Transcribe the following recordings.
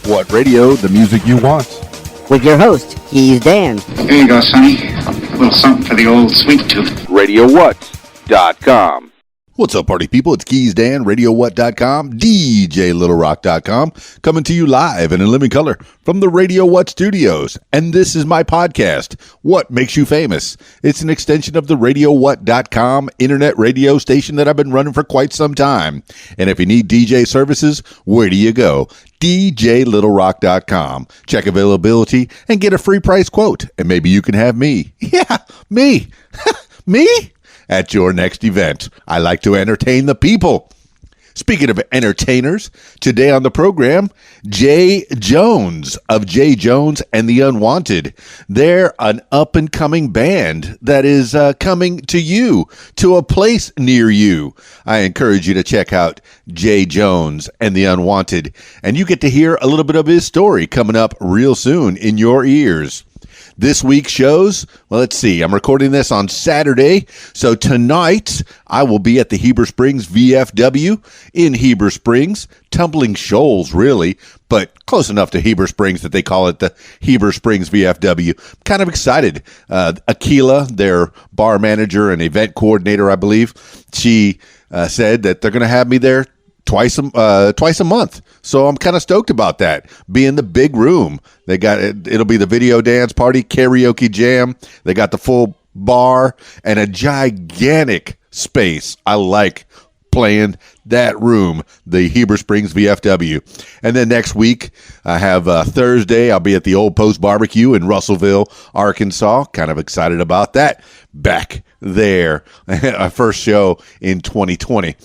What radio? The music you want. With your host, Keys Dan. Here you go, Sonny. A little something for the old sweet tooth. RadioWhat.com. What's up, party people? It's Keys Dan, RadioWhat.com, DJLittleRock.com, coming to you live and in living color from the Radio What studios. And this is my podcast, What Makes You Famous? It's an extension of the RadioWhat.com internet radio station that I've been running for quite some time. And if you need DJ services, where do you go? DJLittleRock.com. Check availability and get a free price quote. And maybe you can have me. Yeah, me. Me? At your next event. I like to entertain the people. Speaking of entertainers, today on the program, Jay Jones of Jay Jones and the Unwanted. They're an up-and-coming band that is coming to you, to a place near you. I encourage you to check out Jay Jones and the Unwanted, and you get to hear a little bit of his story coming up real soon in your ears. This week's shows, well, let's see. I'm recording this on Saturday, so tonight I will be at the Heber Springs VFW in Heber Springs. Tumbling Shoals, really, but close enough to Heber Springs that they call it the Heber Springs VFW. Kind of excited. Akila, their bar manager and event coordinator, I believe, she said that they're going to have me there twice a month. So I'm kind of stoked about that. Be in the big room. They got it'll be the video dance party, karaoke jam. They got the full bar and a gigantic space. I like playing that room, the Heber Springs VFW. And then next week, I have Thursday, I'll be at the Old Post Barbecue in Russellville, Arkansas. Kind of excited about that. Back there. Our first show in 2020.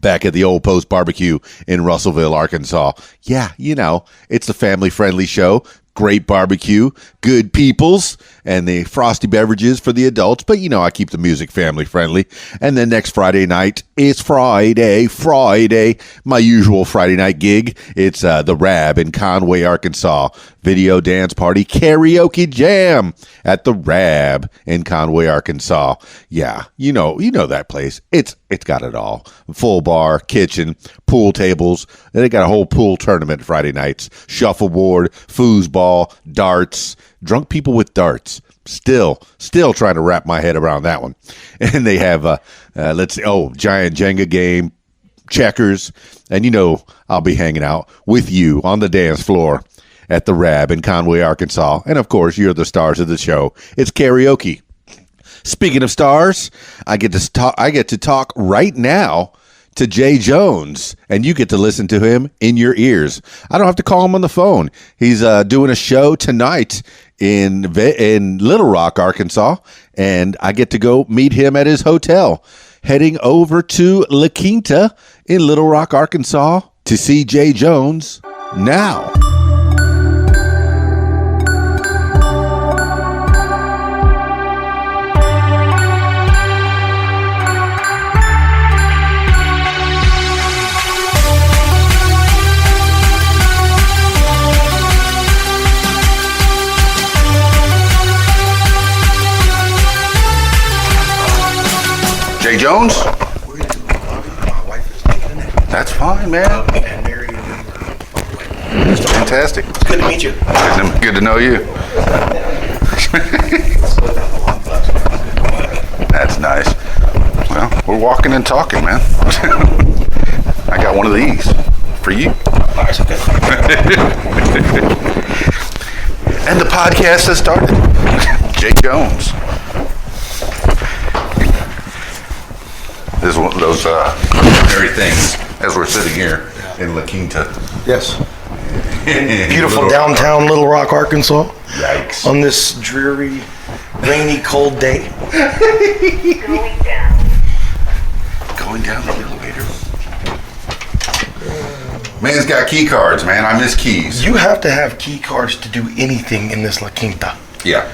Back at the Old Post Barbecue in Russellville, Arkansas. Yeah, you know, it's a family-friendly show. Great barbecue, good peoples, and the frosty beverages for the adults. But, you know, I keep the music family-friendly. And then next Friday night, it's Friday, my usual Friday night gig. It's the Rab in Conway, Arkansas. Video dance party, karaoke jam at the Rab in Conway, Arkansas. Yeah, you know that place. It's got it all. Full bar, kitchen, pool tables. They got a whole pool tournament Friday nights. Shuffleboard, foosball, darts. Drunk people with darts. Still trying to wrap my head around that one. And they have giant Jenga game, checkers, and I'll be hanging out with you on the dance floor at the Rab in Conway, Arkansas. And of course, you're the stars of the show. It's karaoke. Speaking of stars, I get to talk right now to Jay Jones, and you get to listen to him in your ears. I don't have to call him on the phone. He's doing a show tonight in Little Rock, Arkansas, and I get to go meet him at his hotel, heading over to La Quinta in Little Rock, Arkansas to see Jay Jones now. Jay Jones? My wife is taking it. That's fine, man. And Mary. Fantastic. It's good to meet you. Good to know you. That's nice. Well, we're walking and talking, man. I got one of these for you. That's okay. And the podcast has started. Jay Jones. This is one of those very things as we're sitting here in La Quinta. Yes. Beautiful downtown Little Rock, Arkansas. Yikes. On this dreary, rainy, cold day. Going down the elevator. Man's got key cards, man. I miss keys. You have to have key cards to do anything in this La Quinta. Yeah,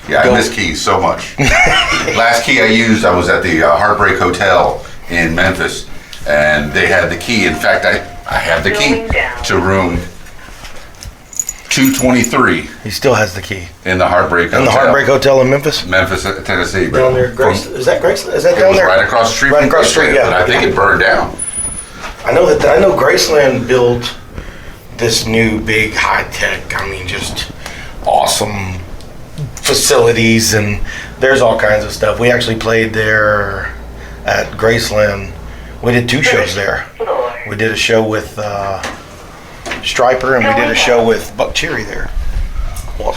I miss keys so much. Last key I used, I was at the Heartbreak Hotel in Memphis, and they had the key. In fact, I have the key to room 223. He still has the key. In the Heartbreak Hotel. In the Heartbreak Hotel in Memphis? Memphis, Tennessee. Down there, is that Graceland? Is that down there? Right across the street. Right across the street, yeah. But I think it burned down. I know Graceland built this new big high tech. I mean, just awesome facilities, and there's all kinds of stuff. We actually played there at Graceland. We did 2 shows there. We did a show with Striper, and we did a show with Buck Cherry there.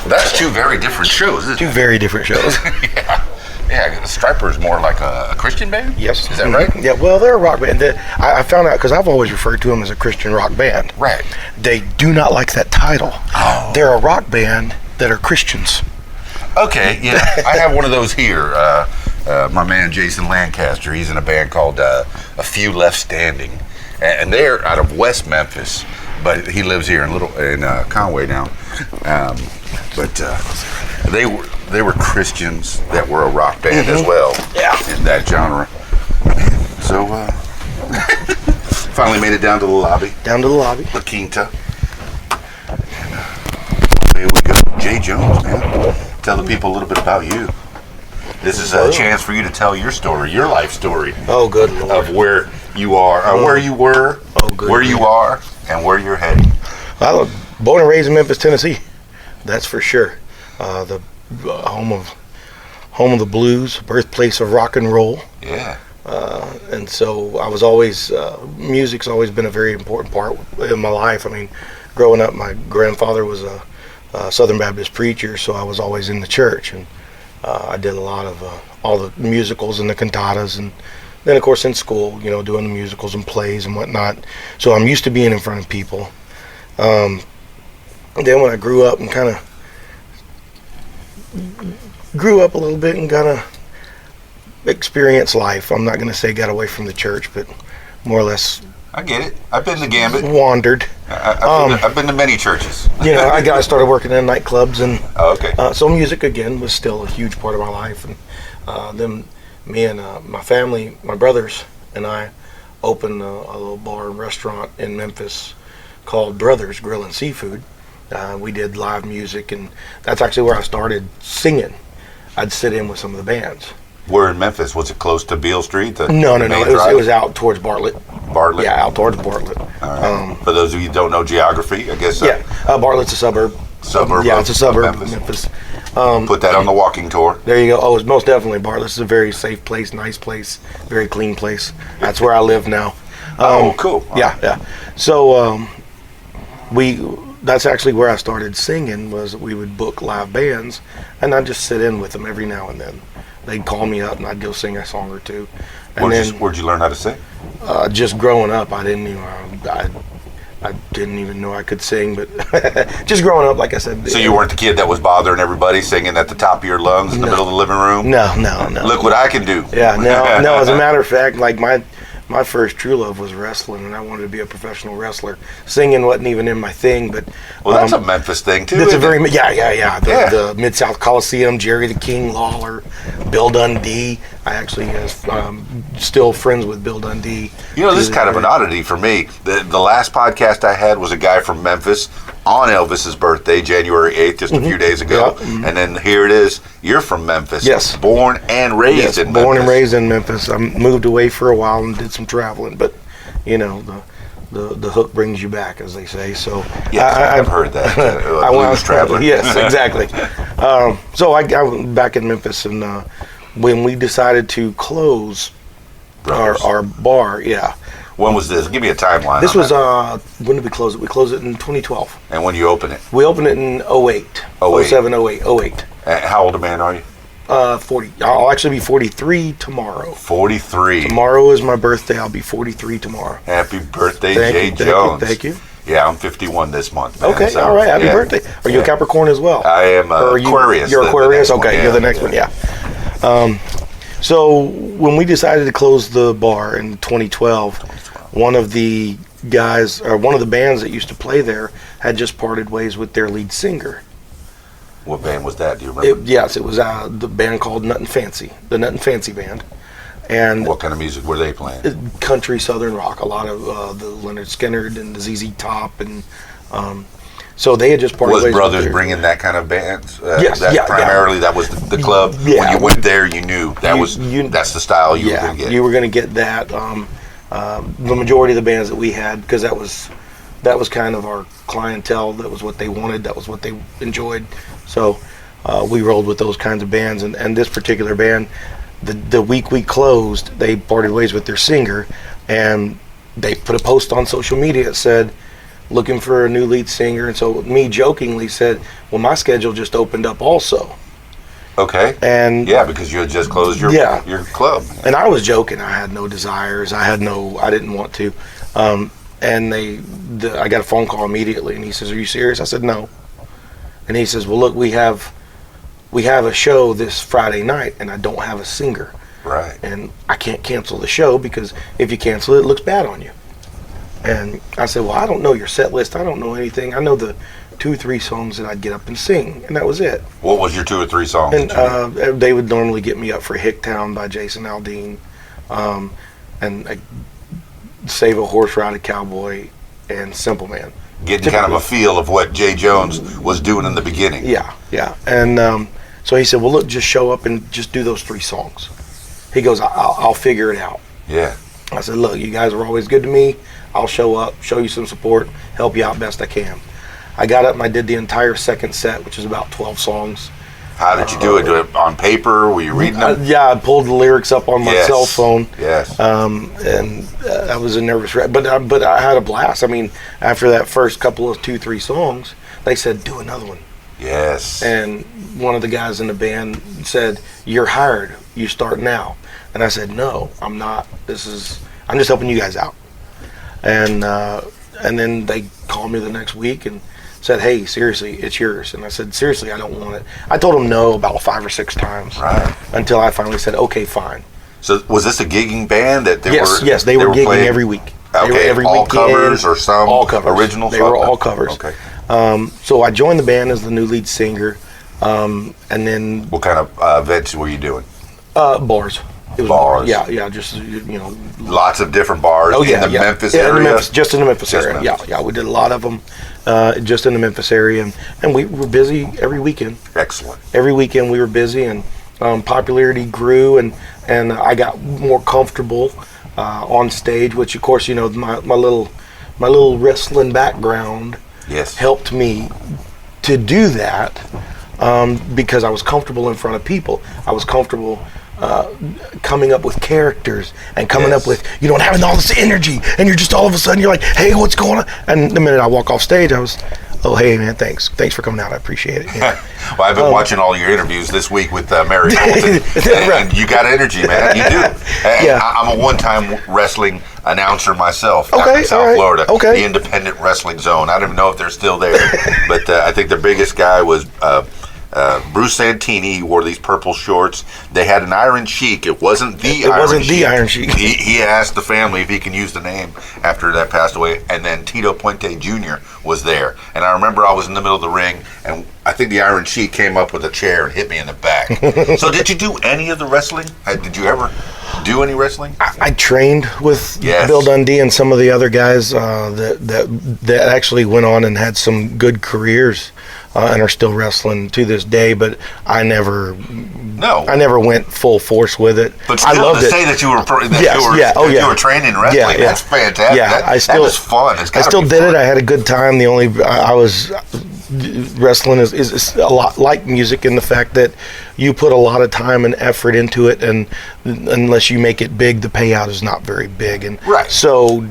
That's 2 very different shows, isn't 2 very different shows. Yeah, Striper's more like a Christian band? Yes. Is that right? Yeah, well, they're a rock band. I found out, because I've always referred to them as a Christian rock band. Right. They do not like that title. Oh. They're a rock band that are Christians. Okay, yeah. I have one of those here. My man Jason Lancaster, he's in a band called A Few Left Standing. And they're out of West Memphis, but he lives here in Conway now. But they were Christians that were a rock band as well. Yeah. In that genre. So finally made it down to the lobby. Down to the lobby. La Quinta. And here we go. Jay Jones, man. Tell the people a little bit about you. This is a chance for you to tell your story, your life story. Oh, good Lord. Of where you are, where you were, where you are, and where you're heading. I was born and raised in Memphis, Tennessee. That's for sure. The home of the blues, birthplace of rock and roll. Yeah. And so I was always, music's always been a very important part in my life. I mean, growing up, my grandfather was a Southern Baptist preacher, so I was always in the church, and I did a lot of all the musicals and the cantatas, and then of course in school, doing the musicals and plays and whatnot. So I'm used to being in front of people. Then when I grew up and kind of grew up a little bit and kind of experienced life, I'm not going to say got away from the church, but more or less. I get it. I've been to Gambit. Wandered. I've been to many churches. I started working in nightclubs, and so music again was still a huge part of my life. And then me and my family, my brothers and I, opened a little bar and restaurant in Memphis called Brothers Grill and Seafood. We did live music, and that's actually where I started singing. I'd sit in with some of the bands. Where in Memphis? Was it close to Beale Street? No. It was out towards Bartlett. Bartlett? Yeah, out towards Bartlett. All right. For those of you who don't know geography, I guess. Bartlett's a suburb. Yeah, it's a suburb of of Memphis. Put that on the walking tour. There you go. Oh, it's most definitely Bartlett's a very safe place, nice place, very clean place. That's where I live now. Cool. Yeah. So that's actually where I started singing. Was we would book live bands, and I'd just sit in with them every now and then. They'd call me up, and I'd go sing a song or two. And where'd you learn how to sing? Just growing up, I didn't even know I could sing, but just growing up, like I said. So you weren't the kid that was bothering everybody, singing at the top of your lungs in the middle of the living room? No. Look what I can do. Yeah, no. As a matter of fact, like my first true love was wrestling, and I wanted to be a professional wrestler. Singing wasn't even in my thing, but that's a Memphis thing too. That's a very The Mid-South Coliseum, Jerry the King Lawler, Bill Dundee. I actually still friends with Bill Dundee. This is kind of an oddity for me. The last podcast I had was a guy from Memphis on Elvis's birthday, January 8th, just a few days ago. Yeah. And then here it is. You're from Memphis. Yes. Born and raised in Memphis. Born and raised in Memphis. I moved away for a while and did some traveling, but the hook brings you back, as they say. So I've heard that. Blues traveler. Yes, exactly. So I went back in Memphis, and when we decided to close our bar, When was this? Give me a timeline. This was, when did we close it? We closed it in 2012. And when you open it? We opened it in 08. 07, 08. How old a man are you? 40. I'll actually be 43 tomorrow. 43. Tomorrow is my birthday. I'll be 43 tomorrow. Happy birthday, Jay Jones. Thank you. Yeah, I'm 51 this month, man. Okay, all right. Happy birthday. Are you a Capricorn as well? I am Aquarius. You're Aquarius? Okay, you're the next one, So when we decided to close the bar in 2012, one of the guys, or one of the bands that used to play there, had just parted ways with their lead singer. What band was that? Do you remember? Yes, it was the band called Nuttin' Fancy, the Nuttin' Fancy Band. And what kind of music were they playing? Country, southern rock, a lot of the Leonard Skinner and the ZZ Top, and so they had just parted ways. Was Brothers bringing that kind of bands? Yes, primarily that was the club. Yeah. When you went there, you knew that's the style you were going to get. You were going to get that. The majority of the bands that we had, because that was that was kind of our clientele. That was what they wanted. That was what they enjoyed. So we rolled with those kinds of bands. And this particular band, the week we closed, they parted ways with their singer, and they put a post on social media that said, looking for a new lead singer. And so me jokingly said, well, my schedule just opened up also. Okay. And yeah, because you had just closed your club. And I was joking. I had no desires. I didn't want to. And I got a phone call immediately, and he says, "Are you serious?" I said, "No." And he says, "Well, look, we have a show this Friday night, and I don't have a singer. Right. And I can't cancel the show because if you cancel it, it looks bad on you." And I said, "Well, I don't know your set list. I don't know anything. I know the 2 or 3 songs that I'd get up and sing, and that was it." What was your 2 or 3 songs? And they would normally get me up for Hicktown by Jason Aldean, and Save a Horse Ride a Cowboy, and Simple Man. Getting kind of a feel of what Jay Jones was doing in the beginning. Yeah. And so he said, "Well, look, just show up and just do those 3 songs." He goes, I'll figure it out." Yeah. I said, "Look, you guys are always good to me. I'll show up, show you some support, help you out best I can." I got up and I did the entire second set, which is about 12 songs. How did you do it? Do it on paper? Were you reading them? Yeah, I pulled the lyrics up on my cell phone. Yes. And I was a nervous wreck, but I had a blast. I mean, after that first couple of 2, 3 songs, they said, "Do another one." Yes. And one of the guys in the band said, "You're hired. You start now." And I said, "No, I'm not. I'm just helping you guys out." And then they called me the next week and said, "Hey, seriously, it's yours." And I said, "Seriously, I don't want it." I told them no about 5 or 6 times. Right. Until I finally said, "Okay, fine." So was this a gigging band that they were? Yes, they were gigging playing every week. Okay, They were every all weekend, covers or some all covers. originals? They were all covers. Okay. So I joined the band as the new lead singer, and then What kind of events were you doing? bars. It was Bars. Yeah, just Lots of different bars in the Memphis area? Just in the Memphis Just area. Memphis. Yeah, we did a lot of them just in the Memphis area, and we were busy every weekend. Excellent. Every weekend we were busy, and popularity grew, and I got more comfortable on stage, which of course my little wrestling background Yes. helped me to do that because I was comfortable in front of people. I was comfortable coming up with characters and coming up with, having all this energy, and you're just all of a sudden you're like, "Hey, what's going on?" And the minute I walk off stage, I was, "Oh, hey man, thanks for coming out. I appreciate it." Yeah. Well, I've been watching all your interviews this week with Mary Bolton, and you got energy, man. You do. And I'm a one-time wrestling announcer myself out in South Florida, the Independent Wrestling Zone. I don't even know if they're still there, but I think the biggest guy was Bruce Santini. He wore these purple shorts. They had an Iron Sheik. It wasn't the Iron Sheik. He asked the family if he can use the name after that passed away. And then Tito Puente Jr. was there. And I remember I was in the middle of the ring, and I think the Iron Sheik came up with a chair and hit me in the back. So did you do any of the wrestling? Did you ever do any wrestling? I trained with Bill Dundee and some of the other guys that actually went on and had some good careers and are still wrestling to this day. But I never went full force with it. But still, I loved to it. say that you were you were training wrestling, that's fantastic. Yeah, that was fun. I still did it. I had a good time. Wrestling is a lot like music in the fact that you put a lot of time and effort into it, and unless you make it big, the payout is not very big. And so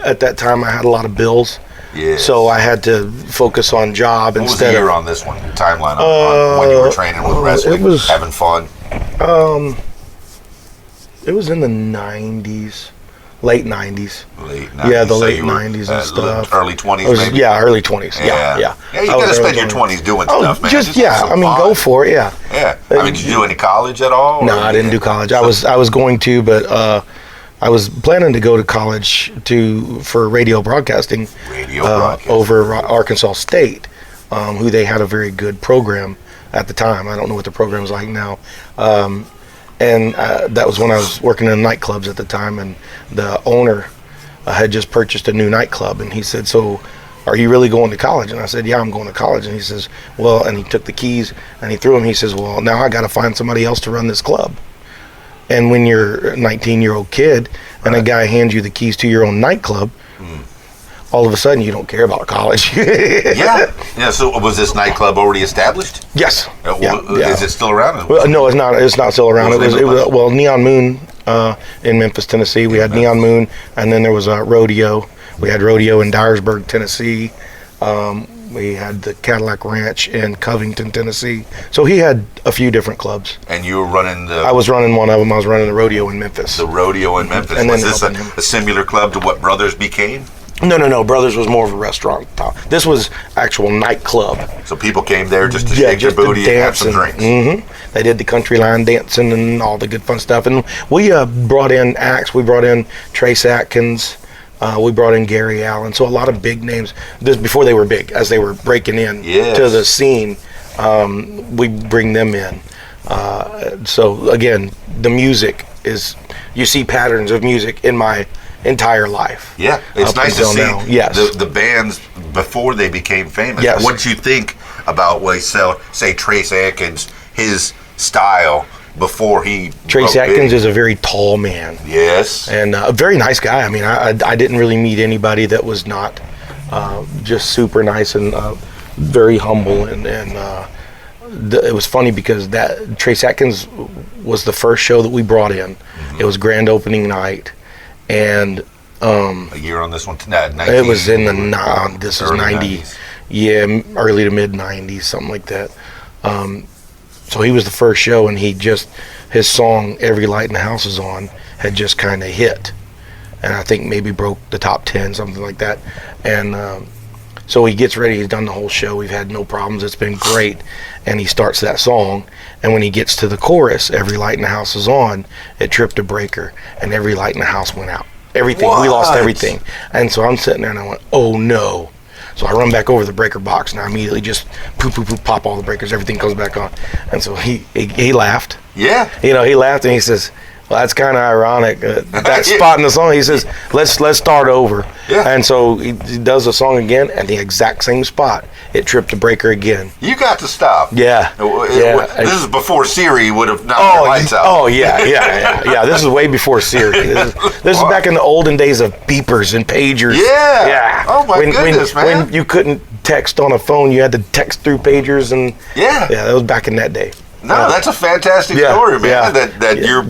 at that time I had a lot of bills. Yes. So I had to focus on job what instead was the year of on this one? Timeline on when you were training with wrestling, having fun. It was in the 90s. Late 90s. Late 90s. Yeah, the late 90s and stuff. Early 20s, maybe? Yeah, early 20s. Yeah. Yeah, you got to spend your 20s doing stuff, man. Go for it, yeah. Yeah. Did you do any college at all? No, I didn't do college. I was going to, but I was planning to go to college for radio broadcasting. Over Arkansas State, who they had a very good program at the time. I don't know what the program's like now. And that was when I was working in nightclubs at the time, and the owner had just purchased a new nightclub, and he said, "So, are you really going to college?" And I said, "Yeah, I'm going to college." And he says, "Well," and he took the keys and he threw them. He says, "Well, now I got to find somebody else to run this club." And when you're a 19-year-old kid and a guy hands you the keys to your own nightclub, all of a sudden you don't care about college. Yeah. So was this nightclub already established? Yes. Is it still around? Well, no, it's not. It's not still around. What was the name of the Well, Neon Moon in Memphis, Tennessee. We had Neon Moon, and then there was Rodeo. We had Rodeo in Dyersburg, Tennessee. We had the Cadillac Ranch in Covington, Tennessee. So he had a few different clubs. And you were running I was running one of them. I was running the Rodeo in Memphis. the Rodeo in Memphis. And Was then this helping him. a similar club to what Brothers became? No. Brothers was more of a restaurant. This was actual nightclub. So people came there just to shake their booty and have some drinks. They did the country line dancing and all the good fun stuff. And we brought in acts. We brought in Trace Atkins. We brought in Gary Allen. So a lot of big names. This before they were big, as they were breaking in to the scene. We bring them in. So again, the music is. You see patterns of music in my entire life. Yeah, it's nice to see Yes. the bands before they became famous. Yes. What did you think about, say, Trace Atkins, his style before he Trace broke Atkins big? is a very tall man. Yes. And a very nice guy. I mean, I didn't really meet anybody that was not just super nice and very humble. And it was funny because that Trace Atkins was the first show that we brought in. It was grand opening night. And a year on this one, it was in the this is 90, 90s. Yeah, early to mid 90s, something like that. So he was the first show, and his song "Every Light in the House Is On" had just kind of hit, and I think maybe broke the top 10, something like that. And so he gets ready. He's done the whole show. We've had no problems. It's been great. And he starts that song, and when he gets to the chorus, "Every light in the house is on," it tripped a breaker, and every light in the house went out. Everything. We lost everything. And so I'm sitting there, and I went, "Oh no!" So I run back over the breaker box, and I immediately just pop all the breakers. Everything comes back on. And so he laughed. Yeah. He laughed, and he says, "Well, that's kind of ironic. That spot in the song." He says, "Let's start over." Yeah. And so he does the song again, and the exact same spot. It tripped a breaker again. You got to stop. Yeah. This is before Siri would have knocked your lights out. Oh yeah. This is way before Siri. This is back in the olden days of beepers and pagers. Yeah. Yeah. Oh my goodness, man. When you couldn't text on a phone, you had to text through pagers, and yeah, that was back in that day. No, that's a fantastic story, man. Yeah. That you're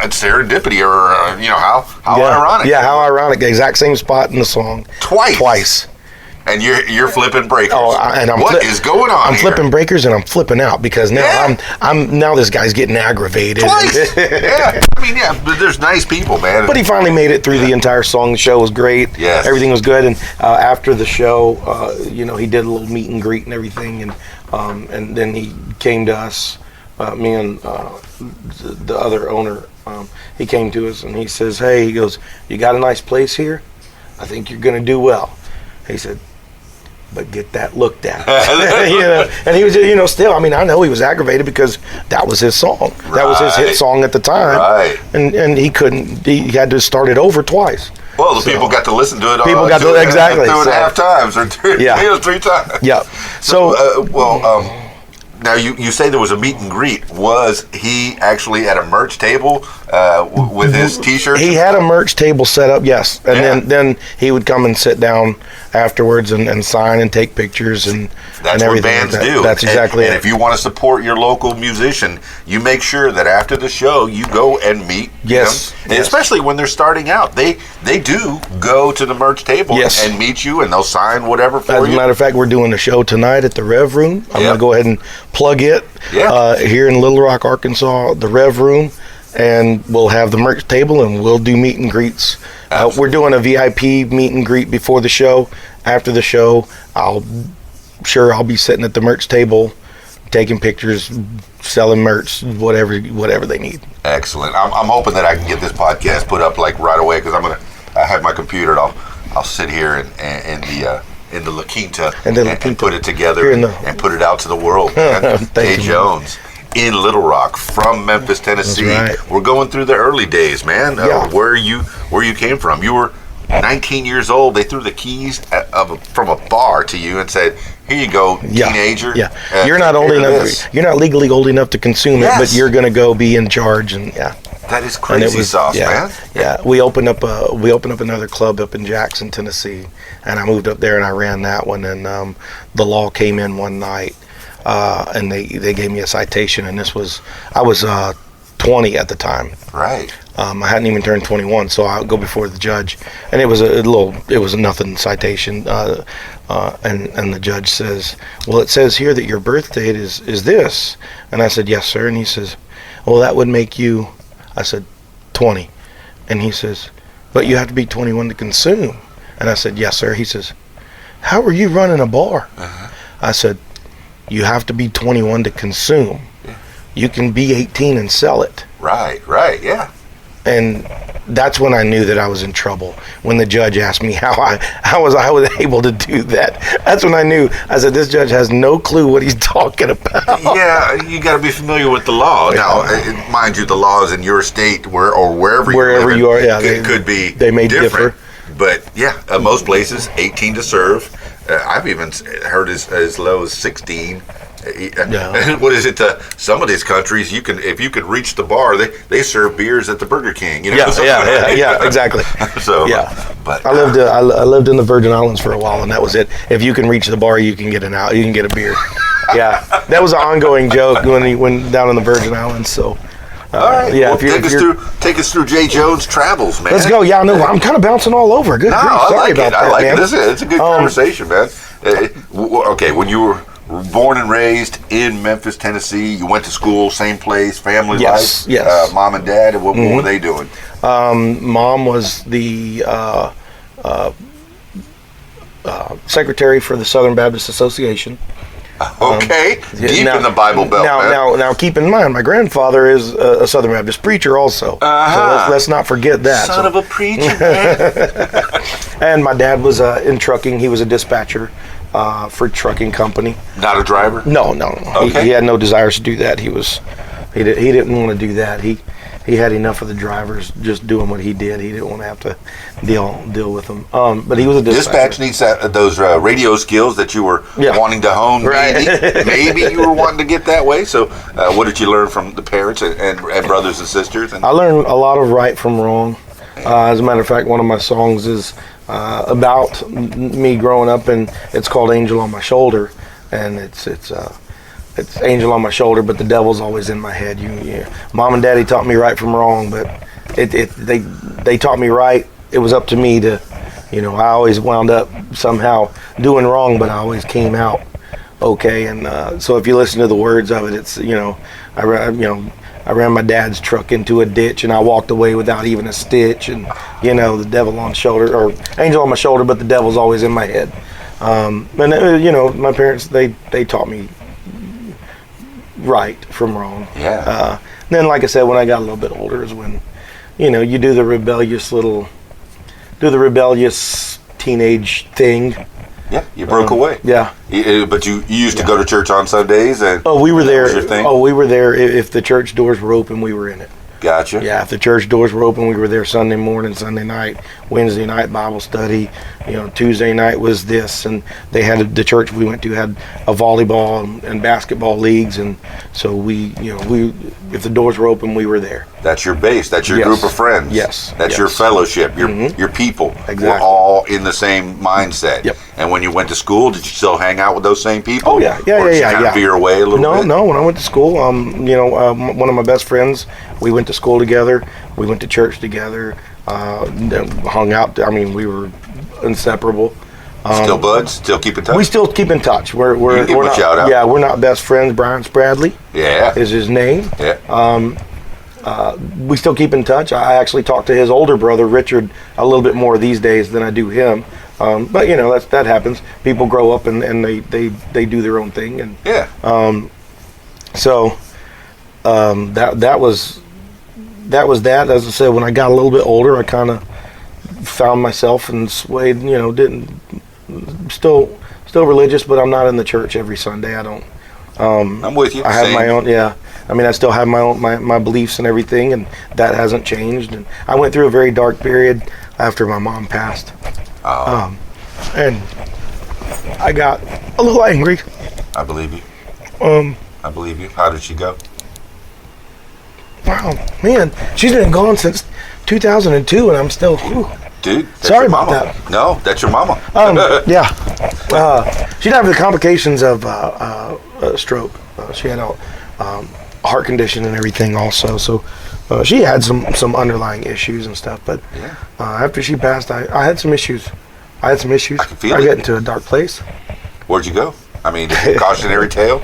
serendipity, or how ironic. Yeah, how ironic. The exact same spot in the song. Twice. And you're flipping breakers. What is going on? I'm flipping breakers, and I'm flipping out because now I'm now this guy's getting aggravated. Twice. Yeah. I mean, but there's nice people, man. But he finally made it through the entire song. The show was great. Yes. Everything was good. And after the show, he did a little meet and greet and everything, and then he came to us, me and the other owner. He came to us and he says, "Hey," he goes, "you got a nice place here? I think you're going to do well." He said, "But get that looked at." And he was, still, I mean, I know he was aggravated because that was his song. Right. That was his hit song at the time. Right. And he had to start it over twice. Well, the people got to listen to it. People got to exactly two and a half times, or three times. Yeah. So, now you say there was a meet and greet. Was he actually at a merch table with his T-shirts? He had a merch table set up, yes, and then he would come and sit down afterwards and sign and take pictures and that's and what bands do. That's exactly it. And if you want to support your local musician, you make sure that after the show you go and meet them. And especially when they're starting out, they do go to the merch table and meet you, and they'll sign whatever for you. As a matter of fact, we're doing a show tonight at the Rev Room. I'm going to go ahead and plug it here in Little Rock, Arkansas, the Rev Room, and we'll have the merch table and we'll do meet and greets. We're doing a VIP meet and greet before the show. After the show, I'll be sitting at the merch table, taking pictures, selling merch, whatever they need. Excellent. I'm hoping that I can get this podcast put up like right away, because I have my computer and I'll sit here in the La Quinta and put it together and put it out to the world. Hey Jones in Little Rock from Memphis, Tennessee. Right. We're going through the early days, man. Where you came from. You were 19 years old. They threw the keys from a bar to you and said, "Here you go, teenager." You're not old enough. You're not legally old enough to consume it, but you're going to go be in charge. And That is And it crazy sauce, yeah, man. Yeah, we opened up another club up in Jackson, Tennessee, and I moved up there and I ran that one. And the law came in one night, and they gave me a citation. And I was 20 at the time. Right. I hadn't even turned 21, so I would go before the judge, and it was a nothing citation. And the judge says, "Well, it says here that your birth date is this," and I said, "Yes, sir." And he says, "Well, that would make you," I said, 20. And he says, "But you have to be 21 to consume." And I said, "Yes, sir." He says, "How are you running a bar?" I said, "You have to be 21 to consume. You can be 18 and sell it." Right, yeah. And that's when I knew that I was in trouble. When the judge asked me how I was able to do that. That's when I knew. I said, this judge has no clue what he's talking about. Yeah, you got to be familiar with the law. Now, mind you, the laws in your state wherever you are, yeah, could be they may different. But yeah, most places 18 to serve. I've even heard as low as 16. Yeah. What is it? Some of these countries, if you could reach the bar, they serve beers at the Burger King. You know? Yeah, exactly. So yeah, but I lived in the Virgin Islands for a while, and that was it. If you can reach the bar, you can get a beer. Yeah, that was an ongoing joke when he went down in the Virgin Islands. So. All right. Yeah, well, take us through Jay Jones' travels, man. Let's go. Yeah, no, I'm kind of bouncing all over. Good. No, Sorry about that, I like man. it. It's a good conversation, man. Okay, when you were born and raised in Memphis, Tennessee, you went to school, same place, family life. Yes. Mom and dad. What were they doing? Mom was the secretary for the Southern Baptist Association. Okay, deep in the Bible Belt. Now, keep in mind, my grandfather is a Southern Baptist preacher also. So let's not forget that. Son of a preacher, man. And my dad was in trucking. He was a dispatcher for a trucking company. Not a driver? No. Okay. He had no desires to do that. He didn't want to do that. He had enough of the drivers just doing what he did. He didn't want to have to deal with them. But he was a dispatcher. Dispatch needs those radio skills that you were wanting to hone. Right. Maybe you were wanting to get that way. So what did you learn from the parents and brothers and sisters? I learned a lot of right from wrong. As a matter of fact, one of my songs is about me growing up, and it's called "Angel on My Shoulder," and it's angel on my shoulder, but the devil's always in my head. Mom and Daddy taught me right from wrong, but they taught me right. It was up to me to, I always wound up somehow doing wrong, but I always came out okay. And so if you listen to the words of it, it's I ran my dad's truck into a ditch, and I walked away without even a stitch. And the devil on shoulder, or angel on my shoulder, but the devil's always in my head. And my parents they taught me right from wrong. Yeah. Then, like I said, when I got a little bit older is when, you do the rebellious teenage thing. Yeah, you broke away. Yeah. But you used to go to church on Sundays, and we were there. Was your thing? We were there. If the church doors were open, we were in it. Gotcha. Yeah, if the church doors were open, we were there Sunday morning, Sunday night, Wednesday night Bible study. Tuesday night was this, and they had the church we went to had a volleyball and basketball leagues, and so we if the doors were open, we were there. That's your base. That's your group of friends. Yes. That's your fellowship. Your people. Exactly. We're all in the same mindset. Yep. And when you went to school, did you still hang out with those same people? Oh yeah. Or did you kind of veer away a little bit? No. When I went to school, one of my best friends, we went to school together. We went to church together. Hung out. I mean, we were inseparable. Still buds? Still keep in touch? We still keep in touch. We're give him a not, shout out. Yeah, we're not best friends. Brian Spradley. Yeah. Is his name. Yeah. We still keep in touch. I actually talk to his older brother, Richard, a little bit more these days than I do him. But that happens. People grow up and they do their own thing. And yeah. That was that. As I said, when I got a little bit older, I kind of found myself and swayed. Still religious, but I'm not in the church every Sunday. I don't. I'm with you. I have my own. Yeah. I mean, I still have my own my beliefs and everything, and that hasn't changed. And I went through a very dark period after my mom passed. And I got a little angry. I believe you. I believe you. How did she go? wow, man, she's been gone since 2002, and I'm still. Whew. Dude, that's Sorry your about mama. that. No, that's your mama. Yeah. She died of the complications of stroke. She had a heart condition and everything also. So she had some underlying issues and stuff. But after she passed, I had some issues. I can feel it. I get into a dark place. Where'd you go? I mean, cautionary tale?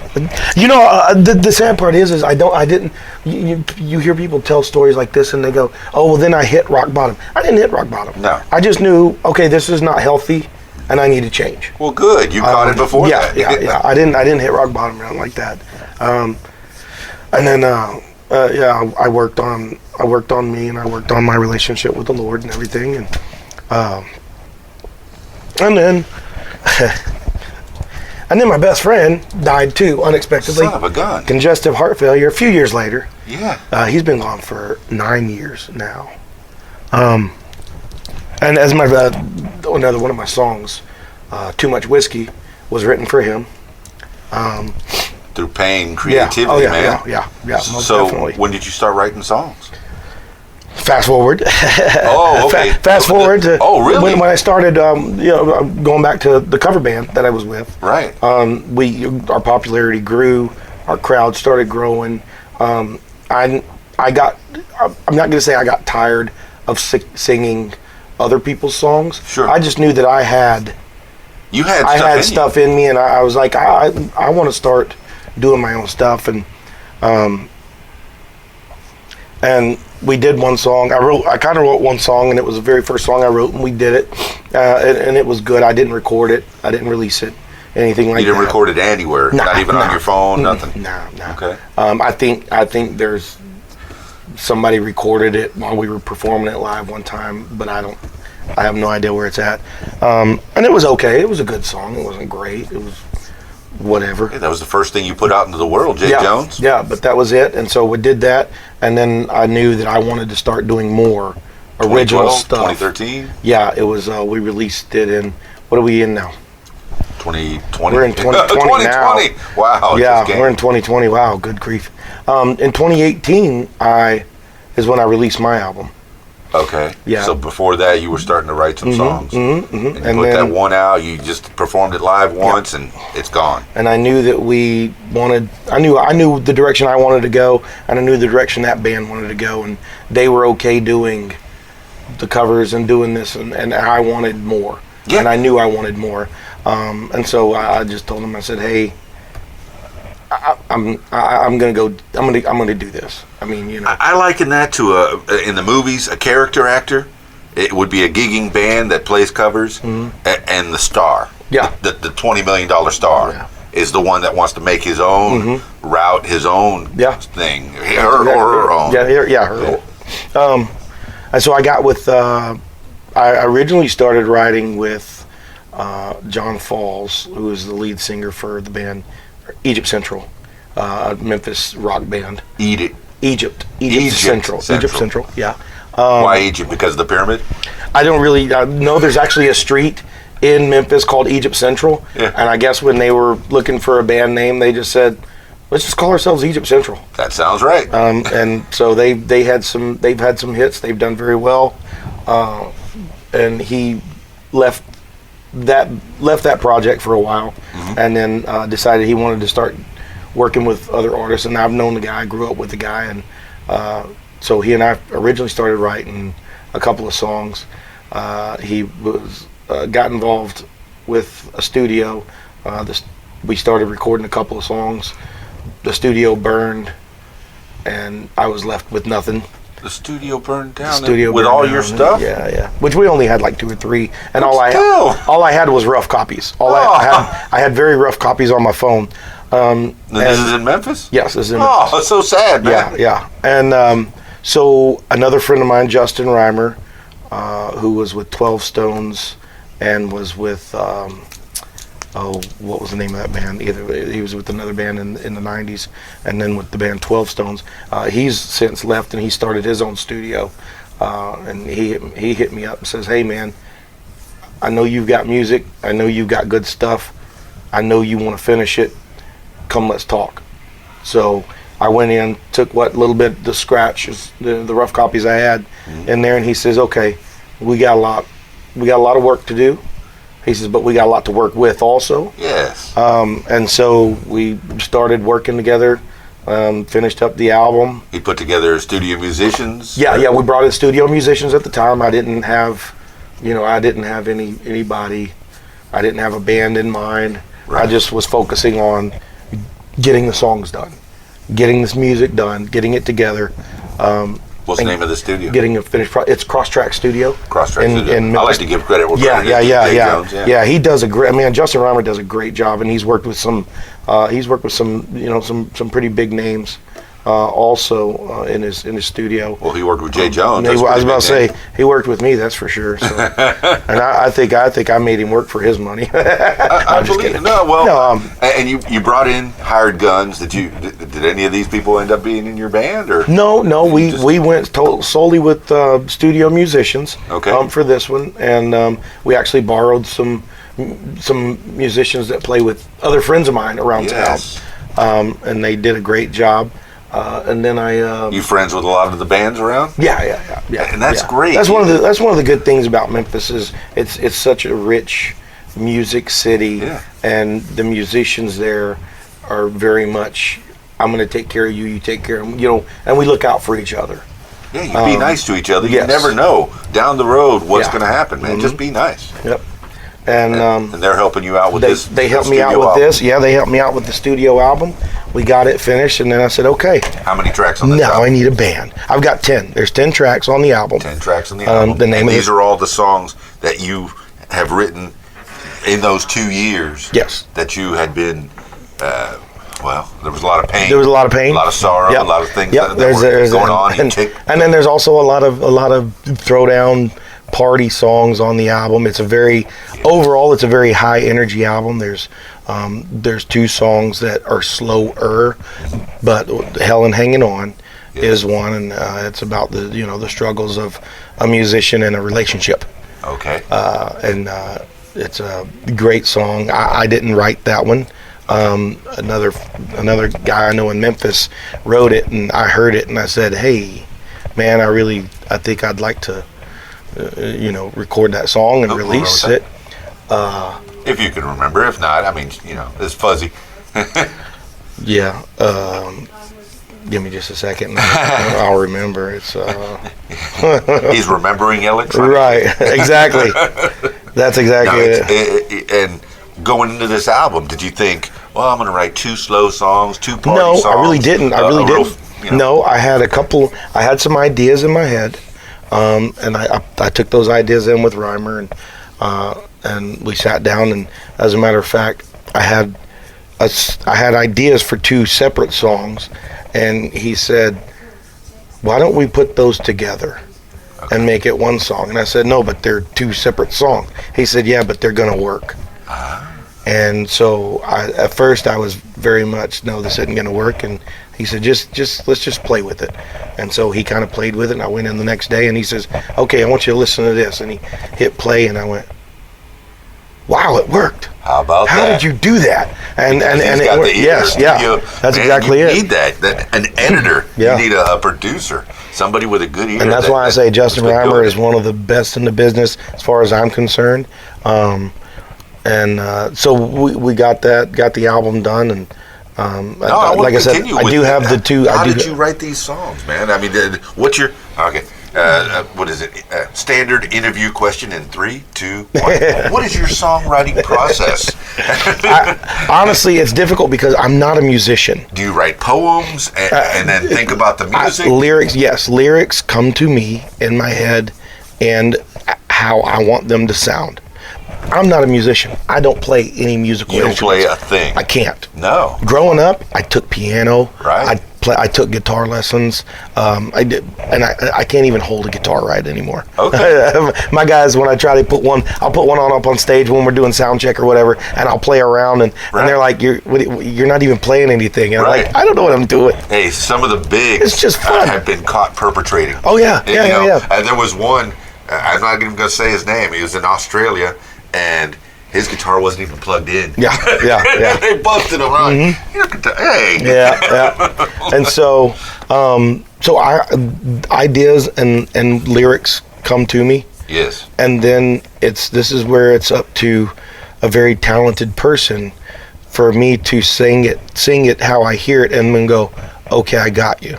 You know, the sad part is I didn't. You hear people tell stories like this and they go, oh, well, then I hit rock bottom. I didn't hit rock bottom. No. I just knew, okay, this is not healthy and I need to change. Well, good. You caught it before that. Yeah. I didn't hit rock bottom or anything like that. And then, I worked on me and I worked on my relationship with the Lord and everything. And then, and then my best friend died too, unexpectedly. Son of a gun. Congestive heart failure a few years later. Yeah. He's been gone for 9 years now. And as another one of my songs, Too Much Whiskey, was written for him. Through pain, creativity, man. Yeah, most so definitely. when did you start writing songs? Fast forward. Oh, okay. Fast forward to really? when I started, going back to the cover band that I was with. Right. Our popularity grew, our crowd started growing. I'm not going to say I got tired of singing other people's songs. Sure. I just knew that I had stuff in me, and I was like, I want to start doing my own stuff, and we did one song. I kind of wrote one song, and it was the very first song I wrote, and we did it, and it was good. I didn't record it. I didn't release it, anything like that. You didn't record it anywhere, not even on your phone, nothing. No. Okay. I think there's somebody recorded it while we were performing it live one time, but I have no idea where it's at. And it was okay. It was a good song. It wasn't great. It was whatever. Yeah, that was the first thing you put out into the world, Jay Jones. Yeah, but that was it. And so we did that, and then I knew that I wanted to start doing more original stuff. 2013? Yeah, it was. We released it in, what are we in now? 2020. We're in 2020 now. Wow. Yeah, we're in 2020. Wow, good grief. In 2018, is when I released my album. Okay. Yeah. So before that, you were starting to write some songs. And you put that one out. You just performed it live once, and it's gone. And I knew that I knew the direction I wanted to go, and I knew the direction that band wanted to go, and they were okay doing the covers and doing this, and I wanted more. Yeah. And I knew I wanted more. And so I just told them, I said, hey, I'm gonna do this. I mean, you know. I liken that to in the movies, a character actor. It would be a gigging band that plays covers, and the star. Yeah. The $20 million star is the one that wants to make his own route, his own thing, her own. Her own. And so I got with. I originally started writing with John Falls, who is the lead singer for the band Egypt Central, a Memphis rock band. Egypt Central. Yeah. Why Egypt? Because of the pyramid? I don't really know. There's actually a street in Memphis called Egypt Central, and I guess when they were looking for a band name, they just said, let's just call ourselves Egypt Central. That sounds right. And so they've had some hits. They've done very well, and he left that project for a while, and then decided he wanted to start working with other artists. And I've known the guy. I grew up with the guy, and so he and I originally started writing a couple of songs. He got involved with a studio. We started recording a couple of songs. The studio burned, and I was left with nothing. The studio burned down with all your stuff? Yeah. Which we only had like 2 or 3, and all I had was rough copies. I had very rough copies on my phone. And this is in Memphis? Yes, this is in Memphis. Oh, it's so sad, man. Yeah. And so another friend of mine, Justin Reimer, who was with 12 Stones and was with what was the name of that band? Either he was with another band in the 90s, and then with the band 12 Stones. He's since left, and he started his own studio. And he hit me up and says, hey man, I know you've got music. I know you've got good stuff. I know you want to finish it. Come, let's talk. So I went in, took what little bit the scratches, the rough copies I had in there, and he says, okay, we got a lot of work to do. He says, but we got a lot to work with also. Yes. And so we started working together, finished up the album. He put together studio musicians. Yeah, we brought in studio musicians at the time. I didn't have anybody. I didn't have a band in mind. Right. I just was focusing on getting the songs done, getting this music done, getting it together. What's the name of the studio? Getting a finished it's Crosstrack Studio. Crosstrack Studio. In I like to give credit where yeah, credit is due. Jay Jones, yeah. He does a great. Justin Reimer does a great job, and he's worked with some. Some pretty big names. Also in his studio. Well, he worked with Jay Jones. I was about to say he worked with me. That's for sure. So. And I think I made him work for his money. I believe and you brought in hired guns. Did any of these people end up being in your band or? No. We went solely with studio musicians. Okay. For this one, and we actually borrowed some musicians that play with other friends of mine around town, and they did a great job. And then you friends with a lot of the bands around? Yeah. And that's great. That's one of the good things about Memphis is it's such a rich music city, and the musicians there are very much. I'm going to take care of you. You take care of them. And we look out for each other. Yeah, you be nice to each other. Yes. You never know down the road what's going to happen, man. Just be nice. Yep. And they're helping you out with this. They helped me out with this. Yeah, they helped me out with the studio album. We got it finished, and then I said, okay. How many tracks on this album? Now I need a band. I've got 10. There's 10 tracks on the album. 10 tracks on the album. These are all the songs that you have written in those 2 years. Yes. That you had been, there was a lot of pain. There was a lot of pain. A lot of sorrow. A lot of things that were going on. And then there's also a lot of throwdown party songs on the album. Overall it's a very high energy album. There's 2 songs that are slower, but Hell and Hanging On is one, and it's about the struggles of a musician in a relationship. Okay. And it's a great song. I didn't write that one. Another guy I know in Memphis wrote it, and I heard it, and I said, "Hey, man, I think I'd like to, record that song and release it." If you can remember, if not, it's fuzzy. Yeah. Give me just a second. I'll remember. It's. He's remembering electronic. Right. Exactly. That's exactly it. And going into this album, did you think, well, I'm going to write 2 slow songs, 2 party songs? No, I really didn't. No, I had some ideas in my head, and I took those ideas in with Reimer, and we sat down, and as a matter of fact, I had ideas for 2 separate songs, and he said, why don't we put those together and make it one song? And I said, no, but they're 2 separate songs. He said, yeah, but they're going to work. And so at first I was very much, no, this isn't going to work. And he said, let's just play with it. And so he kind of played with it, and I went in the next day, and he says, okay, I want you to listen to this. And he hit play, and I went, wow, it worked. How about that? How did you do that? And it worked. Yes, yeah. That's exactly it. You need that. An editor. You need a producer. Somebody with a good ear. And that's why I say Justin Reimer is one of the best in the business as far as I'm concerned. So we got the album done, and like I said, I do have the 2. How did you write these songs, man? What's your what is it? Standard interview question in 3, 2, 1. What is your songwriting process? Honestly, it's difficult because I'm not a musician. Do you write poems and then think about the music? Lyrics, yes. Lyrics come to me in my head and how I want them to sound. I'm not a musician. I don't play any musical instruments. You don't play a thing. I can't. No. Growing up, I took piano. Right. I took guitar lessons. I did, and I can't even hold a guitar right anymore. Okay. My guys, when I try to I'll put one on up on stage when we're doing sound check or whatever, and I'll play around, and they're like, "You're not even playing anything." And I'm like, "I don't know what I'm doing." Hey, some of the bigs it's just fun. Have been caught perpetrating. Oh yeah, yeah. There was one. I'm not even going to say his name. He was in Australia, and His guitar wasn't even plugged in. Yeah. They busted him right. Your guitar, hey. Yeah. And so, ideas and lyrics come to me. Yes. And then this is where it's up to a very talented person for me to sing it how I hear it, and then go, okay, I got you.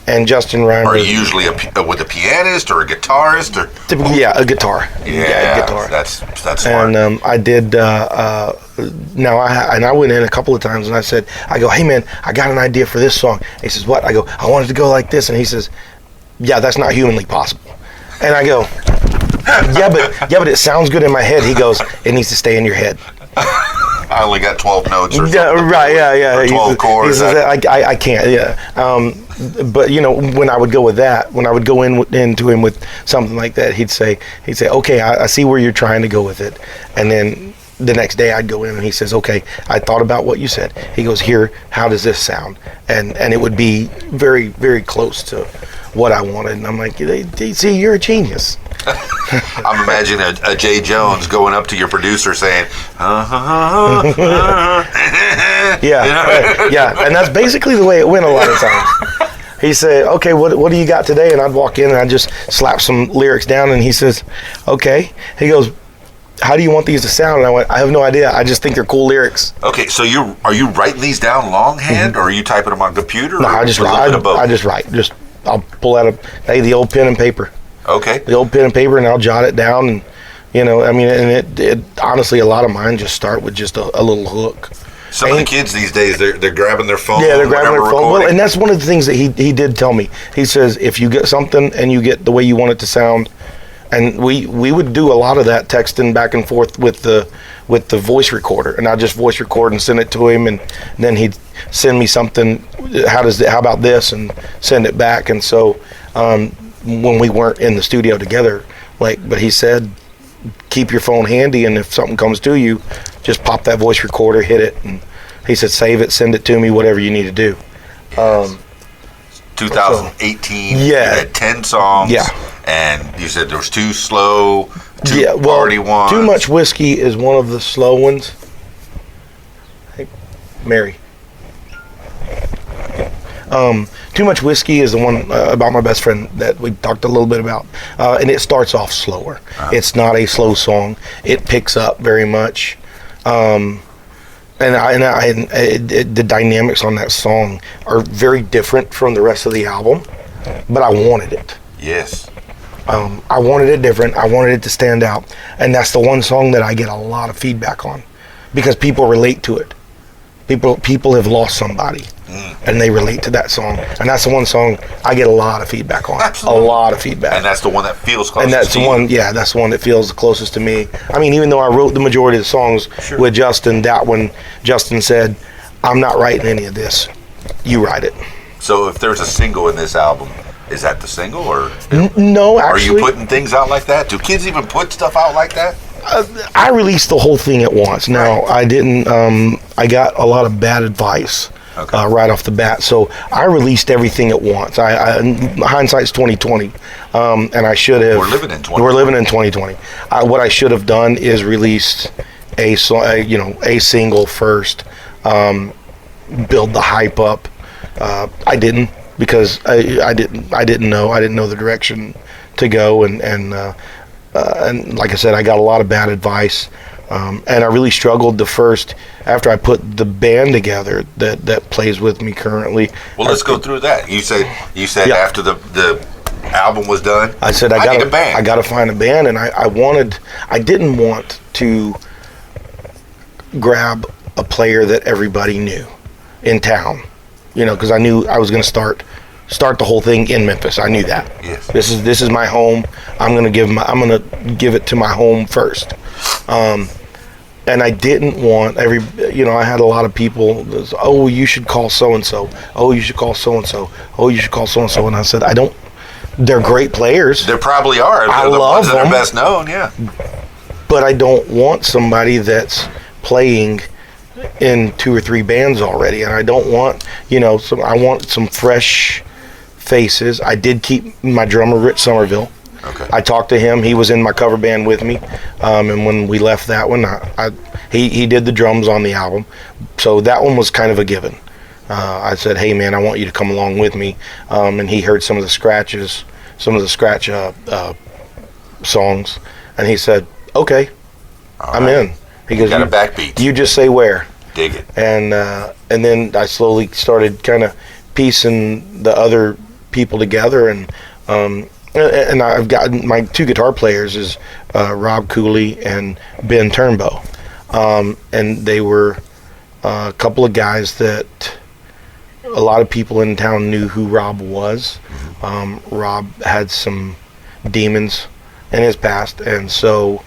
And Justin Reimer. Are you usually with a pianist or a guitarist or? Typically, a guitar. Yeah, a guitar. That's smart. And I did. I went in a couple of times and I said, hey man, I got an idea for this song. He says, what? I go, I want it to go like this, and he says, yeah, that's not humanly possible. And I go, yeah, but it sounds good in my head. He goes, it needs to stay in your head. I only got 12 notes or something. Right, yeah. Or 12 chords. He says, I can't, yeah. But, when I would go with that, when I would go into him with something like that, he'd say, okay, I see where you're trying to go with it. And then the next day I'd go in and he says, okay, I thought about what you said. He goes, here, how does this sound? And it would be very, very close to what I wanted. And I'm like, see, you're a genius. I'm imagining a Jay Jones going up to your producer saying, yeah, and that's basically the way it went a lot of times. He said, okay, what do you got today? And I'd walk in and I'd just slap some lyrics down, and he says, okay. He goes, how do you want these to sound? And I went, I have no idea. I just think they're cool lyrics. Okay, so are you writing these down longhand, or are you typing them on computer? No, I just write. I just write. I'll pull out the old pen and paper. Okay. The old pen and paper, and I'll jot it down, and and it honestly, a lot of mine just start with just a little hook. Some of the kids these days, they're grabbing their phone. Yeah, they're grabbing their phone. Well, and that's one of the things that he did tell me. He says, if you get something and you get the way you want it to sound, and we would do a lot of that texting back and forth with the voice recorder, and I'd just voice record and send it to him, and then he'd send me something. How about this, and send it back. And so when we weren't in the studio together, but he said, keep your phone handy, and if something comes to you, just pop that voice recorder, hit it, and he said, save it, send it to me, whatever you need to do. Yes. 2018, you had 10 songs, and you said there was 2 slow, 2 party ones. Too Much Whiskey is one of the slow ones. Hey, Mary. Too Much Whiskey is the one about my best friend that we talked a little bit about, and it starts off slower. It's not a slow song. It picks up very much, and the dynamics on that song are very different from the rest of the album, but I wanted it. Yes. I wanted it different. I wanted it to stand out, and that's the one song that I get a lot of feedback on, because people relate to it. People have lost somebody, and they relate to that song, and that's the one song I get a lot of feedback on. Absolutely. A lot of feedback. And that's the one that feels closest. And that's to the one, that's the one that feels the closest to me. I mean, even though I wrote the majority of the songs with Justin, that one, Justin said, I'm not writing any of this. You write it. So if there's a single in this album, is that the single, or no? Actually, are you putting things out like that? Do kids even put stuff out like that? I released the whole thing at once. Now, I didn't. I got a lot of bad advice right off the bat, so I released everything at once. Hindsight's 2020, and I should have. We're living in 2020. We're living in 2020. What I should have done is released a single first, build the hype up. I didn't, because I didn't know the direction to go, and like I said, I got a lot of bad advice, and I really struggled after I put the band together that plays with me currently. Well, let's go through that. You said after the album was done, I said I need a band. I got to find a band, and I didn't want to grab a player that everybody knew in town, because I knew I was going to start the whole thing in Memphis. I knew that. Yes. This is my home. I'm gonna give it to my home first. And I didn't want I had a lot of people that was, oh, you should call so and so. Oh, you should call so and so. Oh, you should call so and so. And I said, I don't. They're great players. There probably are. They're I the love ones that them. are best known. Yeah. But I don't want somebody that's playing in 2 or 3 bands already, and I don't want I want some fresh faces. I did keep my drummer Rich Somerville. Okay. I talked to him. He was in my cover band with me, and when we left that one, he did the drums on the album, so that one was kind of a given. I said, hey man, I want you to come along with me, and he heard some of the scratch songs, and he said, okay, I'm in. He goes, got a backbeat. You just say where. Dig it. And then I slowly started kind of piecing the other people together, and I've got my 2 guitar players is Rob Cooley and Ben Turnbow, and they were a couple of guys that a lot of people in town knew who Rob was. Rob had some demons in his past, and so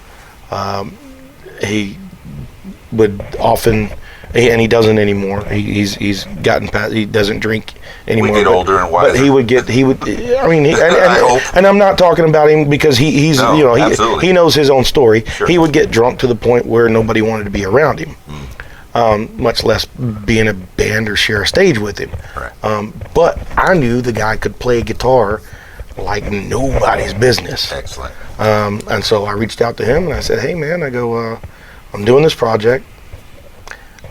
he would often, and he doesn't anymore. He's gotten past. He doesn't drink anymore. We get older and wiser. But he would. I mean, and I'm not talking about him because he's he knows his own story. Sure. He would get drunk to the point where nobody wanted to be around him. Much less be in a band or share a stage with him. Right. But I knew the guy could play guitar like nobody's business. Excellent. And so I reached out to him and I said, hey man, I go, I'm doing this project.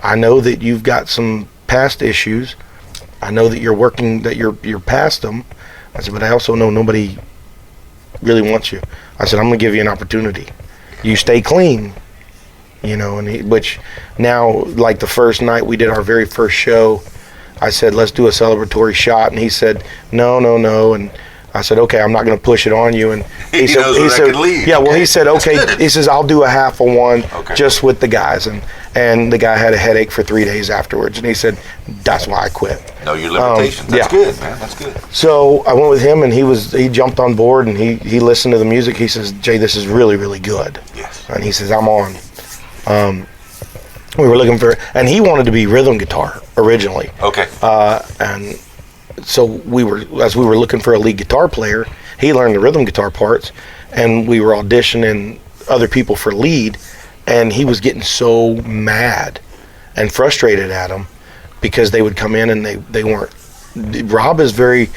I know that you've got some past issues. I know that you're past them. I said, but I also know nobody really wants you. I said, I'm going to give you an opportunity. You stay clean. Which now, like the first night we did our very first show, I said, let's do a celebratory shot. And he said, no. And I said, okay, I'm not going to push it on you. And he said, could leave. Yeah, well, he said, okay. He says, I'll do a half of one just with the guys. And the guy had a headache for 3 days afterwards. And he said, that's why I quit. Know your limitations. That's good, man. That's good. So I went with him, and he jumped on board, and he listened to the music. He says, Jay, this is really, really good. Yes. And he says, I'm on. We were looking for, and he wanted to be rhythm guitar originally. Okay. And so as we were looking for a lead guitar player, he learned the rhythm guitar parts, and we were auditioning other people for lead, and he was getting so mad and frustrated at them because they would come in and they weren't. Rob is very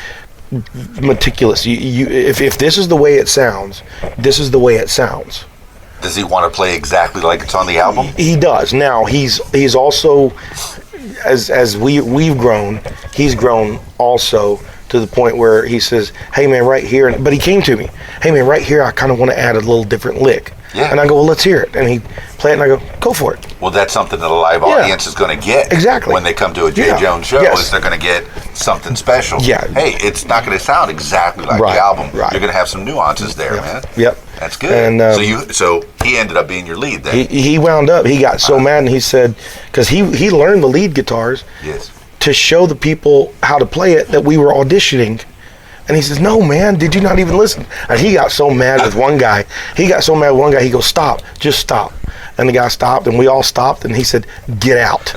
meticulous. If this is the way it sounds, this is the way it sounds. Does he want to play exactly like it's on the album? He does. Now he's also, as we've grown, he's grown also to the point where he says, "Hey man, right here," but he came to me, "Hey man, right here, I kind of want to add a little different lick." Yeah. And I go, "Well, let's hear it." And he play it, and I go, "Go for it." Well, that's something that a live audience is going to get. Exactly. When they come to a Jay Jones show, is they're going to get something special. Yeah. Hey, it's not going to sound exactly like the album. Right. You're going to have some nuances there, man. Yep. That's good. And so he ended up being your lead then. He wound up. He got so mad, and he said, because he learned the lead guitars. Yes. To show the people how to play it, that we were auditioning. And he says, "No, man, did you not even listen?" And he got so mad with one guy. He goes, "Stop, just stop." And the guy stopped, and we all stopped, and he said, "Get out."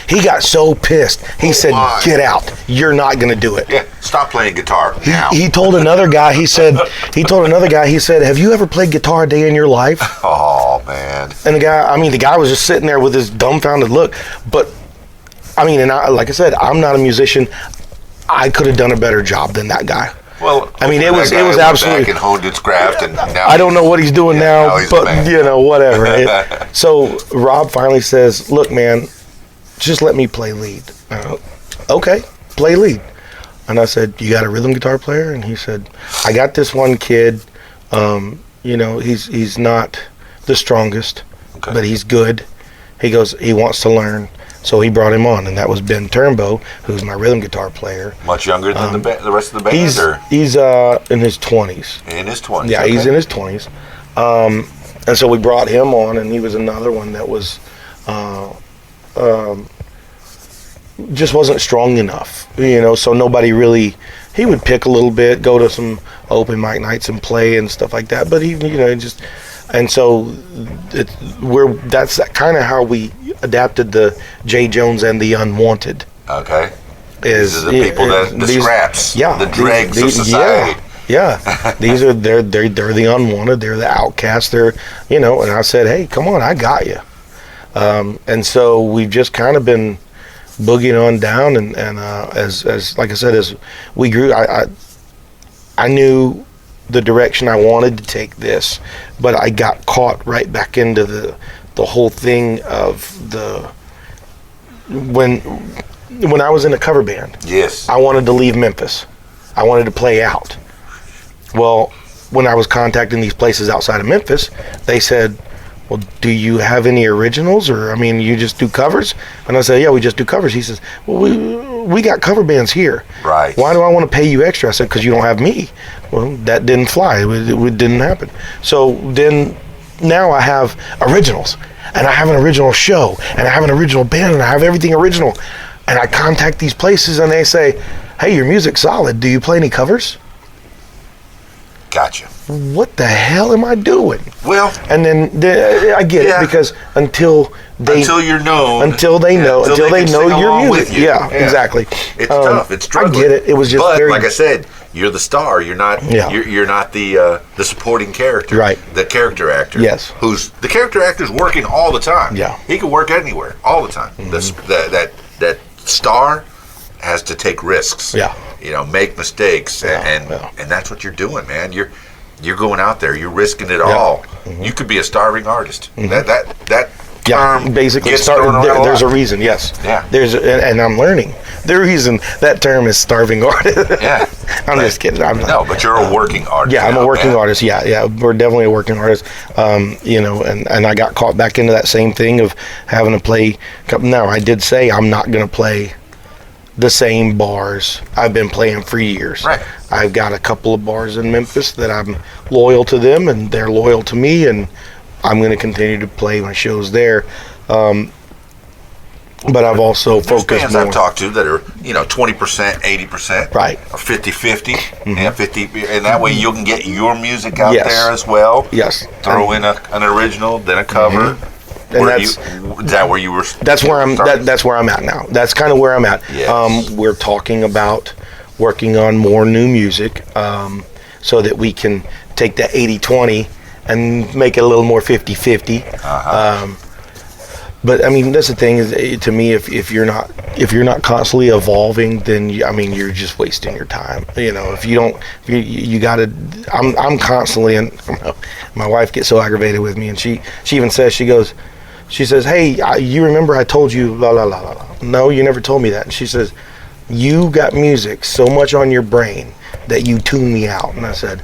He got so pissed. He said, "Get out. You're not going to do it." Yeah, stop playing guitar now. He told another guy, he said, "Have you ever played guitar a day in your life?" Oh, man. And the guy was just sitting there with his dumbfounded look. But, like I said, I'm not a musician. I could have done a better job than that guy. Well, it was absolutely. Back and honed its craft, and now I don't know what he's doing now, but whatever. So Rob finally says, "Look, man, just let me play lead." Okay, play lead. And I said, "You got a rhythm guitar player?" And he said, "I got this one kid. He's not the strongest, but he's good." He goes, "He wants to learn." So he brought him on, and that was Ben Turnbow, who's my rhythm guitar player. Much younger than the rest of the band? He's in his 20s. In his 20s, yeah, he's in his 20s. And so we brought him on, and he was another one that was just wasn't strong enough, so nobody really. He would pick a little bit, go to some open mic nights and play and stuff like that, but he just. And so that's kind of how we adapted the Jay Jones and the Unwanted. Okay. These are the people the scraps, the dregs of society. Yeah. they're the unwanted, they're the outcasts, they're, and I said, "Hey, come on, I got you." And so we've just kind of been boogieing on down, and as like I said, as we grew, I knew the direction I wanted to take this, but I got caught right back into the whole thing of when I was in a cover band. Yes. I wanted to leave Memphis. I wanted to play out. Well, when I was contacting these places outside of Memphis, they said, well, do you have any originals? Or, I mean, you just do covers? And I said, yeah, we just do covers. He says, well, we got cover bands here. Right. Why do I want to pay you extra? I said, because you don't have me. Well, that didn't fly. It didn't happen. So then now I have originals. And I have an original show. And I have an original band. And I have everything original. And I contact these places and they say, hey, your music's solid. Do you play any covers? Gotcha. What the hell am I doing? Well, and then I get it, because until you're known, until they know your music. Yeah, exactly. It's tough. It's struggling. I get it. It was just but like I said, you're the star. You're not. Yeah. You're not the supporting character. Right. The character actor. Yes. Who's the character actor's working all the time. Yeah. He can work anywhere all the time. Mm-hmm. That star has to take risks. Yeah. Make mistakes, and that's what you're doing, man. You're going out there. You're risking it all. Mm-hmm. You could be a starving artist. Mm-hmm. That term basically gets thrown around there's a reason. Yes. Yeah. And I'm learning the reason that term is starving artist. Yeah. I'm just kidding. No, but you're a working artist. Yeah, I'm a working artist. Yeah, we're definitely a working artist. And I got caught back into that same thing of having to play. Now, I did say I'm not going to play the same bars I've been playing for years. Right. I've got a couple of bars in Memphis that I'm loyal to them and they're loyal to me, and I'm going to continue to play my shows there. But I've also focused bands more. I've talked to that are 20%, 80%, right, or 50-50, mm-hmm. 50, and that way you can get your music out yes. there as well. Yes. Throw in an original, then a cover. Mm-hmm. And is that where you were? That's where I'm. That's where I'm at now. That's kind of where I'm at. Yes. We're talking about working on more new music, so that we can take that 80-20 and make it a little more 50-50. Uh-huh. But I mean, that's the thing is, to me, if you're not constantly evolving, then you're just wasting your time. If you don't, you gotta. I'm constantly, and my wife gets so aggravated with me, and she even says, she says, hey, you remember I told you la la la la la. No, you never told me that. And she says, you got music so much on your brain that you tune me out. And I said,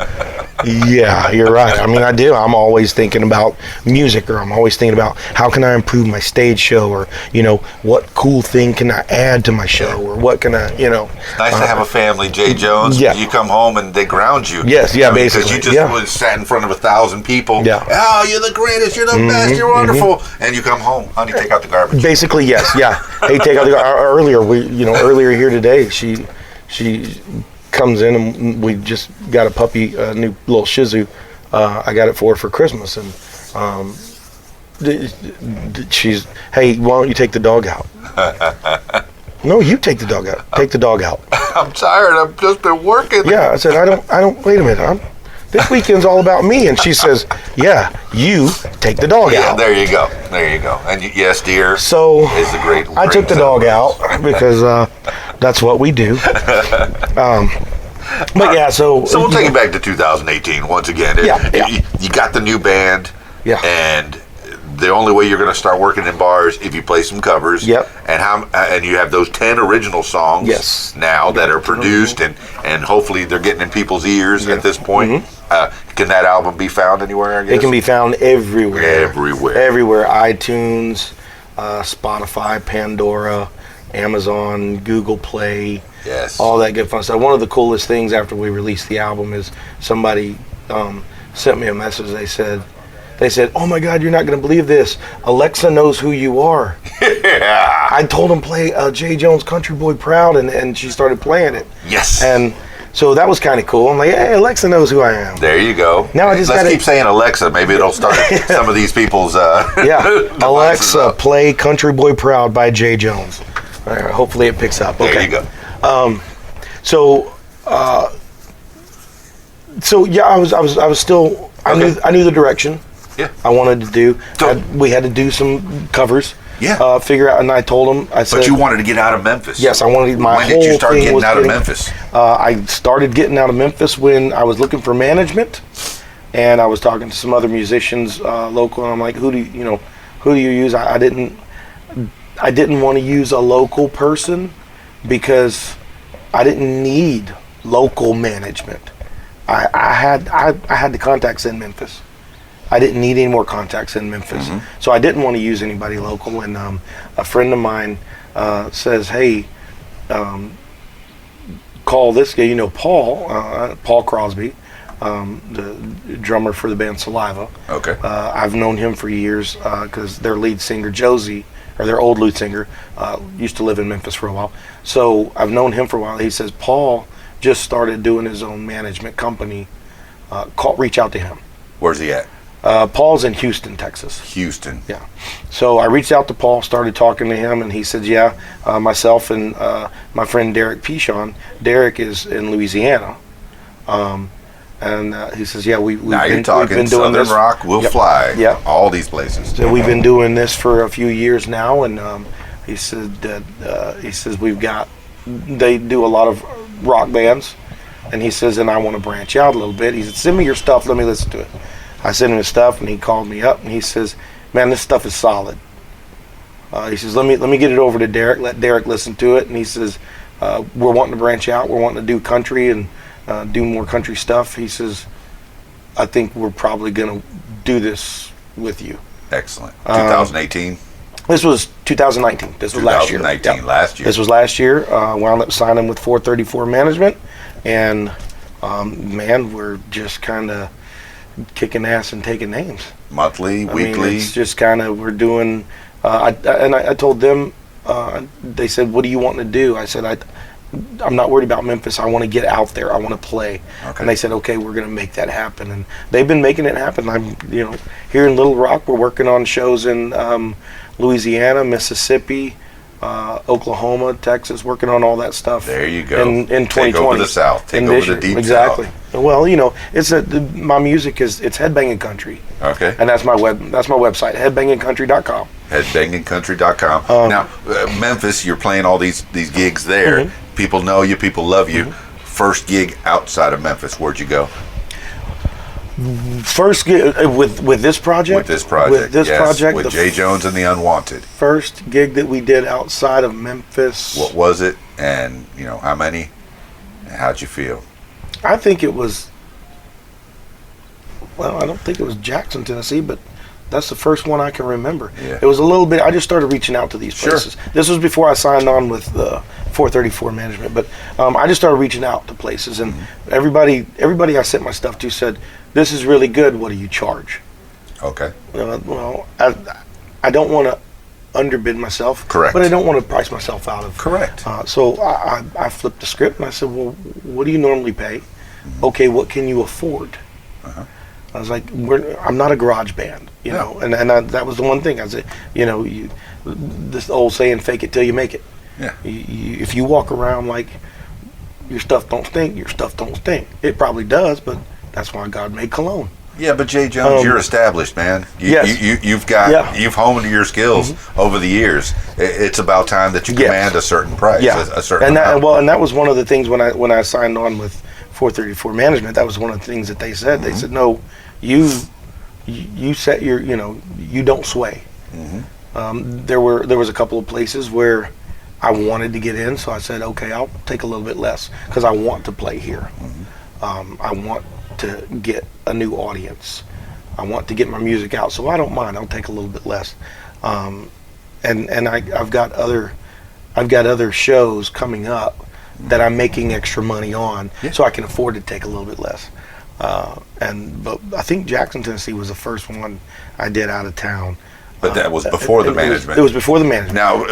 yeah, you're right. I mean, I do. I'm always thinking about music, or I'm always thinking about how can I improve my stage show, or what cool thing can I add to my show, or what can I It's nice to have a family, Jay Jones. Yeah. You come home and they ground you. Yes, yeah, basically. Because you just sat in front of 1,000 people. Yeah. Oh, you're the greatest. You're the best. You're wonderful. And you come home, honey, take out the garbage. Basically, yes, yeah. Hey, take out the earlier. Earlier here today, she comes in and we just got a puppy, a new little Shih Tzu. I got it for her for Christmas, and she's, hey, why don't you take the dog out? No, you take the dog out. Take the dog out. I'm tired. I've just been working. Yeah, I said, I don't. Wait a minute. This weekend's all about me. And she says, yeah, you take the dog out. Yeah, there you go. And yes, dear. So is the great. I took the dog out because that's what we do. But yeah, so we'll take it back to 2018 once again. You got the new band. Yeah. And the only way you're going to start working in bars if you play some covers. Yep. And you have those 10 original songs. Yes. Now that are produced and hopefully they're getting in people's ears at this point. Mm-hmm. Can that album be found anywhere? I guess? It can be found everywhere. Everywhere. iTunes, Spotify, Pandora, Amazon, Google Play. Yes. All that good fun stuff. One of the coolest things after we released the album is somebody sent me a message. They said, oh my God, you're not going to believe this. Alexa knows who you are. Yeah. I told him play Jay Jones Country Boy Proud, and she started playing it. Yes. And so that was kind of cool. I'm like, hey, Alexa knows who I am. There you go. Now I just Let's keep saying Alexa. Maybe it'll start some of these people's Alexa, play Country Boy Proud by Jay Jones. All right, hopefully it picks up. Okay. There you go. So yeah, I was still. I knew the direction. Yeah. I wanted to do. So- We had to do some covers. Yeah. Figure out, and I told him. I said, But you wanted to get out of Memphis. yes, I wanted my When whole did you start thing getting was out of Memphis? I started getting out of Memphis when I was looking for management, and I was talking to some other musicians local, and I'm like, who do you use? I didn't want to use a local person because I didn't need local management. I had the contacts in Memphis. I didn't need any more contacts in Memphis, so I didn't want to use anybody local. And a friend of mine says, "Hey, call this guy. You know, Paul Crosby, the drummer for the band Saliva. Okay. I've known him for years because their lead singer Josie, or their old lead singer, used to live in Memphis for a while. So I've known him for a while. He says Paul just started doing his own management company. Reach out to him. Where's he at? Paul's in Houston, Texas. Houston. Yeah. So I reached out to Paul, started talking to him, and he said, yeah, myself and my friend Derek Pichon. Derek is in Louisiana. And he says, yeah, we've Now been you're talking doing Southern this. Rock will Yep. fly. Yep. All these places. So we've been doing this for a few years now, and he said that they do a lot of rock bands, and he says, and I want to branch out a little bit. He said, send me your stuff, let me listen to it. I sent him his stuff, and he called me up, and he says, man, this stuff is solid. He says, let me get it over to Derek, let Derek listen to it, and he says, we're wanting to branch out, we're wanting to do country and do more country stuff. He says, I think we're probably going to do this with you. Excellent. 2018. This was 2019. This was last year. 2019, Yep. last year. This was last year. Wound up signing with 434 Management, and man, we're just kind of kicking ass and taking names. Monthly, I weekly. mean, it's just kind of we're doing. I told them. They said, "What do you want to do?" I said, I'm not worried about Memphis. I want to get out there. I want to play." Okay. And they said, "Okay, we're going to make that happen." And they've been making it happen. I'm, here in Little Rock, we're working on shows in Louisiana, Mississippi, Oklahoma, Texas, working on all that stuff. There you go. In 2020. Take over the South. Take In over this the year. deep Exactly. South. Well, it's my music it's headbanging country. Okay. And that's my website, headbangingcountry.com. Headbangingcountry.com. Now, Memphis, you're playing all these gigs there. Mm-hmm. People know you. People love you. First gig outside of Memphis, where'd you go? First gig with this project. With this project. Yes, with the Jay Jones and the Unwanted. first gig that we did outside of Memphis. What was it? And how many? And how'd you feel? I think it was. Well, I don't think it was Jackson, Tennessee, but that's the first one I can remember. Yeah. It was a little bit. I just started reaching out to these Sure. places. This was before I signed on with 434 Management, but I just started reaching out to places, and everybody I sent my stuff to said, "This is really good. What do you charge?" Okay. Well, I don't want to underbid myself. Correct. But I don't want to price myself out of. Correct. So I flipped the script and I said, well, what do you normally pay? Okay, what can you afford? I was like, I'm not a garage band, No. and that was the one thing. I said, this old saying, fake it till you make it. Yeah. If you walk around like your stuff don't stink, your stuff don't stink. It probably does, but that's why God made cologne. Yeah, but Jay Jones, you're established, man. Yes. You've honed your skills over the years. It's about time that you command a certain price, a certain amount. And that was one of the things when I signed on with 434 Management. That was one of the things that they said. They said, no, you set your, you don't sway. There was a couple of places where I wanted to get in, so I said, okay, I'll take a little bit less because I want to play here. I want to get a new audience. I want to get my music out, so I don't mind. I'll take a little bit less. And I've got other shows coming up that I'm making extra money on, so I can afford to take a little bit less. But I think Jackson, Tennessee was the first one I did out of town. But that was before the management. It was before the management. Now,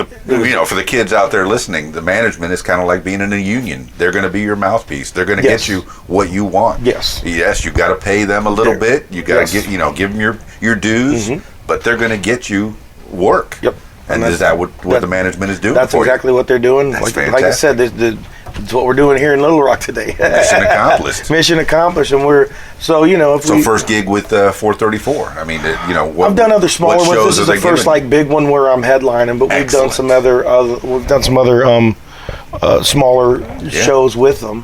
for the kids out there listening, the management is kind of like being in a union. They're going to be your mouthpiece. They're going to get you what you want. Yes. Yes, you got to pay them a little bit. You got to give them your dues. But they're going to get you work. Yep. And is that what the management is doing? That's for exactly you? what they're doing. That's like I said, It's what we're doing here in Little Rock today. Mission accomplished. Mission accomplished, and we're first gig with 434. I mean, I've done other smaller ones. This is the first big one where I'm headlining, but we've done some other smaller shows with them.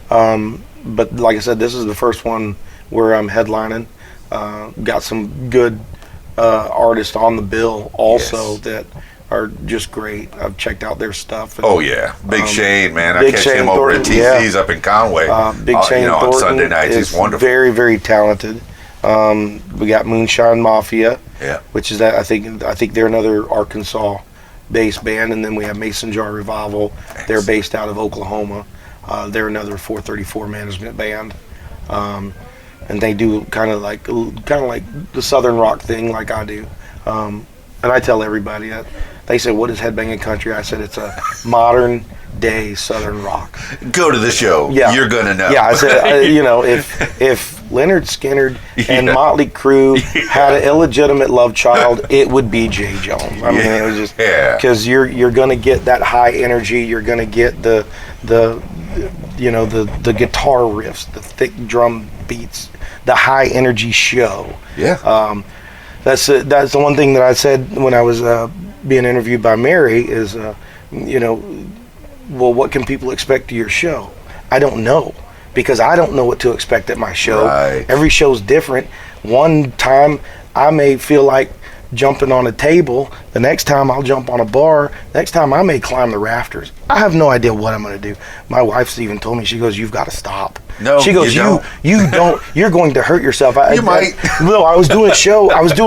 But like I said, this is the first one where I'm headlining. Got some good artists on the bill also that are just great. I've checked out their stuff. And, Big Shane, man. I catch him over at TC's up in Conway. Big Shane on Sunday nights. He's wonderful. Very, very talented. We got Moonshine Mafia, which is that I think they're another Arkansas-based band, and then we have Mason Jar Revival. They're based out of Oklahoma. They're another 434 management band. And they do kind of like the Southern rock thing, like I do. And I tell everybody that they say, "What is headbanging country?" I said, "It's a modern day Southern rock." Go to the show. Yeah. You're gonna know. Yeah, I said, if Lynyrd Skynyrd and Motley Crue had an illegitimate love child, it would be Jay Jones. I mean, it was just because you're gonna get that high energy. You're gonna get the guitar riffs, the thick drum beats, the high energy show. Yeah. That's the one thing that I said when I was being interviewed by Mary is, well, what can people expect of your show? I don't know, because I don't know what to expect at my show. Right. Every show's different. One time I may feel like jumping on a table. The next time I'll jump on a bar. Next time I may climb the rafters. I have no idea what I'm going to do. My wife's even told me, she goes, "You've got to stop." No, she goes, you don't. You're going to hurt yourself. You might. No, I was doing a show. About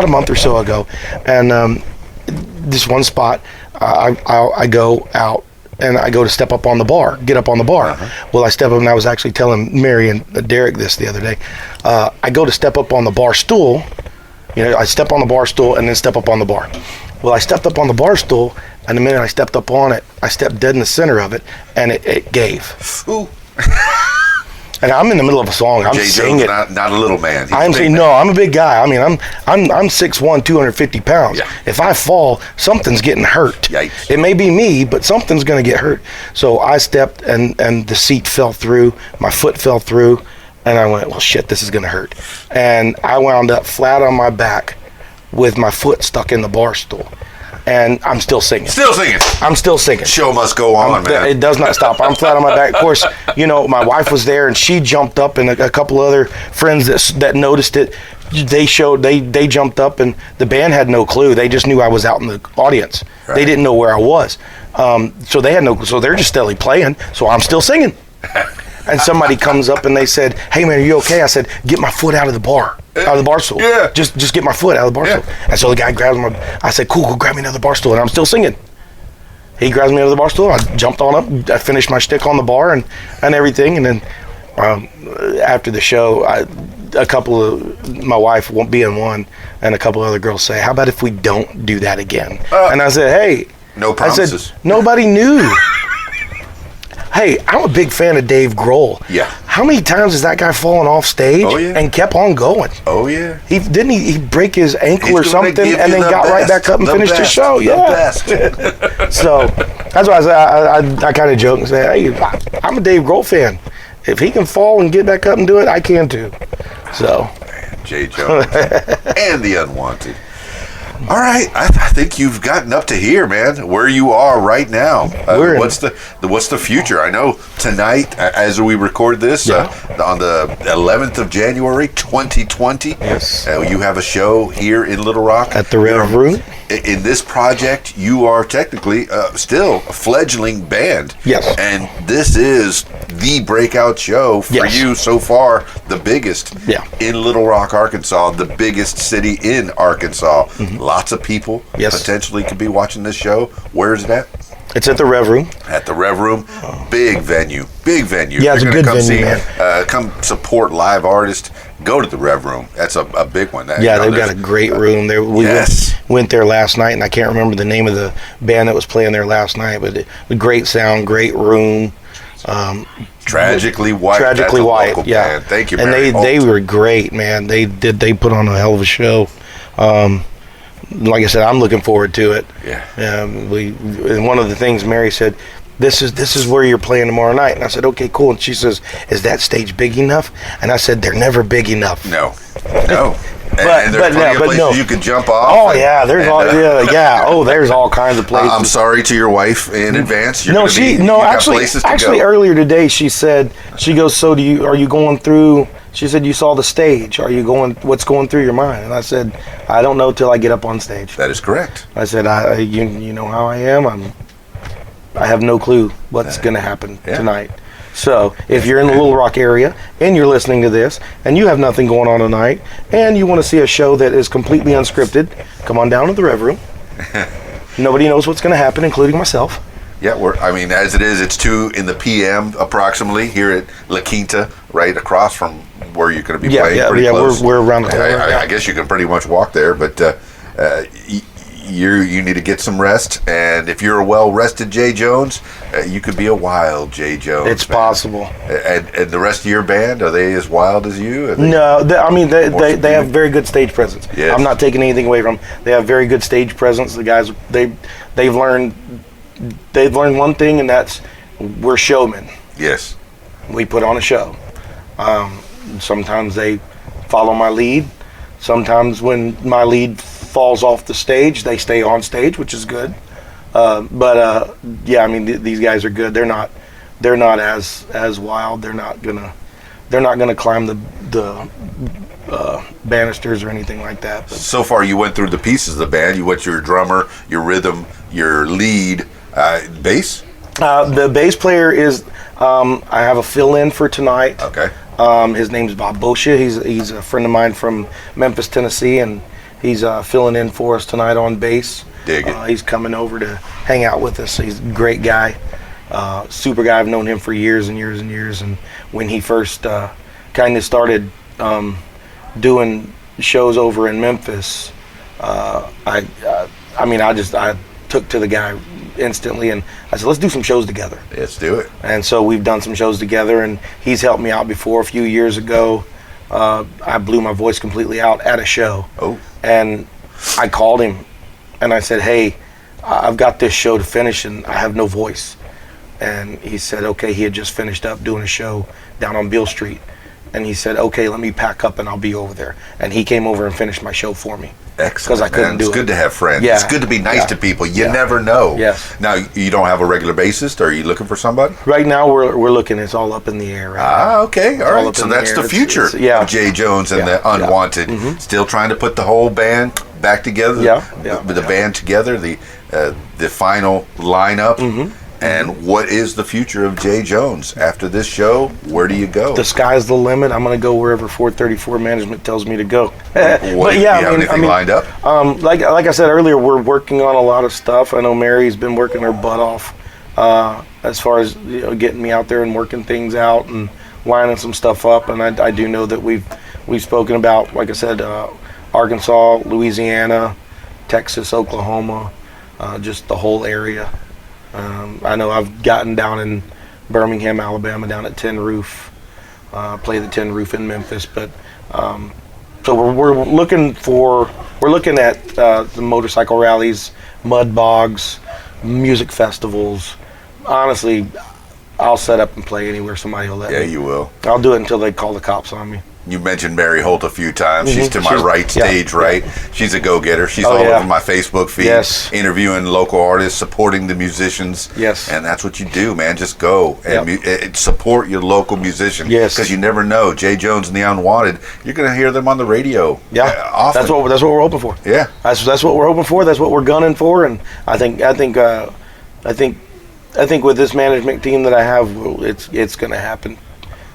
a month or so ago, and this one spot, I go out and I go to step up on the bar, get up on the bar. Well, I step up, and I was actually telling Mary and Derek this the other day. I go to step up on the bar stool. I step on the bar stool and then step up on the bar. Well, I stepped up on the bar stool, and the minute I stepped up on it, I stepped dead in the center of it, and it gave. Ooh. And I'm in the middle of a song. I'm Jay singing. Jones, not a little man. I'm saying, no, I'm a big guy. I mean, I'm 6'1", 250 pounds. Yeah. If I fall, something's getting hurt. Yikes. It may be me, but something's going to get hurt. So I stepped, and the seat fell through. My foot fell through, and I went, well, shit, this is going to hurt. And I wound up flat on my back with my foot stuck in the bar stool. And I'm still singing. I'm still singing. Show must go on, man. It does not stop. I'm flat on my back. Of course, my wife was there, and she jumped up, and a couple other friends that noticed it, they jumped up, and the band had no clue. They just knew I was out in the audience. Right. They didn't know where I was. So they had so they're just steadily playing, so I'm still singing. And somebody comes up and they said, "Hey man, are you okay?" I said, "Get my foot out of the bar stool. Yeah. Just get my foot out of the bar stool." And so the guy grabs I said, "Cool, grab me another bar stool," and I'm still singing. He grabs me out of the bar stool. I jumped on up. I finished my shtick on the bar and everything. And then after the show, my wife won't be in one, and a couple other girls say, "How about if we don't do that again?" And I said, "Hey, no promises." I said, "Nobody knew." Hey, I'm a big fan of Dave Grohl. Yeah. How many times has that guy fallen off stage and kept on going? Oh yeah. He break his ankle or something and then got right back up and finished the show. So that's why I kind of joke and say, "Hey, I'm a Dave Grohl fan. If he can fall and get back up and do it, I can too." So. Jay Jones and the Unwanted. All right, I think you've gotten up to here, man. Where you are right now. What's the future? I know tonight, as we record this, on the 11th of January, 2020. Yes. You have a show here in Little Rock at the Rev Room. In this project, you are technically still a fledgling band. Yes. And this is the breakout show for you so far, the biggest in Little Rock, Arkansas, the biggest city in Arkansas. Mm-hmm. Lots of people potentially could be watching this show. Where is it at? It's at the Rev Room. At the Rev Room. Big venue. Yeah, it's a good venue, man. Come support live artists. Go to the Rev Room. That's a big one. They've got a great room there. We went there last night, and I can't remember the name of the band that was playing there last night, but great sound, great room. Tragically White. Yeah. Band. Thank you, and Mary they were great, man. They put on a hell of a show. like I said, I'm looking forward to it. Yeah. And one of the things Mary said, this is where you're playing tomorrow night. And I said, okay, cool. And she says, is that stage big enough? And I said, they're never big enough. No. And there's but plenty of places no. you can jump off. Oh, yeah. There's there's all kinds of places. I'm sorry to your wife in advance. You're Actually, earlier today she said, she goes, so are you going through? She said, you saw the stage. What's going through your mind? And I said, I don't know till I get up on stage. That is correct. I said, you know how I am. I have no clue what's going to happen tonight. So if you're in the Little Rock area and you're listening to this and you have nothing going on tonight and you want to see a show that is completely unscripted, come on down to the Rev Room. Nobody knows what's going to happen, including myself. Yeah, as it is, it's 2 in the p.m. approximately here at La Quinta, right across from where you're going to be playing. Pretty close. We're around the corner. I guess you can pretty much walk there, but you need to get some rest. And if you're a well-rested Jay Jones, you could be a wild Jay Jones. It's possible. And the rest of your band, are they as wild as you? No, they have very good stage presence. Yes. I'm not taking anything away from them. They have very good stage presence. The guys, they've learned one thing, and that's we're showmen. Yes. We put on a show. Sometimes they follow my lead. Sometimes when my lead falls off the stage, they stay on stage, which is good. These guys are good. They're not as wild. They're not gonna climb the banisters or anything like that. But so far, you went through the pieces of the band. You went your drummer, your rhythm, your lead, bass. The bass player is I have a fill-in for tonight. Okay. His name's Bob Boscia. He's a friend of mine from Memphis, Tennessee, and he's filling in for us tonight on bass. Dig it. He's coming over to hang out with us. He's a great guy, super guy. I've known him for years and years and years. And when he first kind of started doing shows over in Memphis, I took to the guy instantly, and I said, let's do some shows together. Let's do it. And so we've done some shows together, and he's helped me out before. A few years ago, I blew my voice completely out at a show. Oh. And I called him, and I said, hey, I've got this show to finish, and I have no voice. And he said, okay. He had just finished up doing a show down on Beale Street. And he said, okay, let me pack up and I'll be over there. And he came over and finished my show for me. Excellent. Because I couldn't do it. It's good to have friends. Yeah. It's good to be nice to people. You never know. Yes. Now, you don't have a regular bassist? Are you looking for somebody? Right now, we're looking. It's all up in the air. Okay. All right. So that's the future of Jay Jones and the Unwanted. Yeah. Mm-hmm. Still trying to put the whole band back together. The band together, the final lineup. Mm-hmm. And what is the future of Jay Jones? After this show, where do you go? The sky's the limit. I'm going to go wherever 434 management tells me to go. Do you have anything lined up? Like I said earlier, we're working on a lot of stuff. I know Mary's been working her butt off as far as getting me out there and working things out and lining some stuff up. And I do know that we've spoken about, like I said, Arkansas, Louisiana, Texas, Oklahoma, just the whole area. I know I've gotten down in Birmingham, Alabama, down at Tin Roof, play the Tin Roof in Memphis. But so we're looking at the motorcycle rallies, mud bogs, music festivals. Honestly, I'll set up and play anywhere somebody will let me. Yeah, you will. I'll do it until they call the cops on me. You mentioned Mary Holt a few times. Mm-hmm. She's to my right stage, right? She's a go-getter. She's all over my Facebook feed, interviewing local artists, supporting the musicians. Yes. And that's what you do, man. Just go and support your local musician. Yes. Because you never know. Jay Jones and the Unwanted, you're going to hear them on the radio. Yeah. Often. That's what we're hoping for. Yeah. That's what we're hoping for. That's what we're gunning for. And I think with this management team that I have, it's going to happen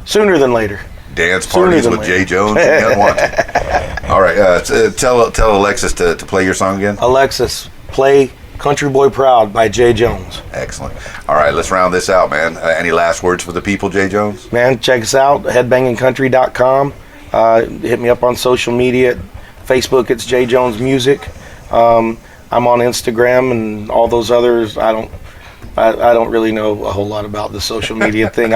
sooner than later. Dance parties with Jay Jones and the Unwanted. All right, tell Alexis to play your song again. Alexis, play "Country Boy Proud" by Jay Jones. Excellent. All right, let's round this out, man. Any last words for the people, Jay Jones? Man, check us out, headbangingcountry.com. Hit me up on social media. Facebook, it's Jay Jones Music. I'm on Instagram and all those others. I don't really know a whole lot about the social media thing.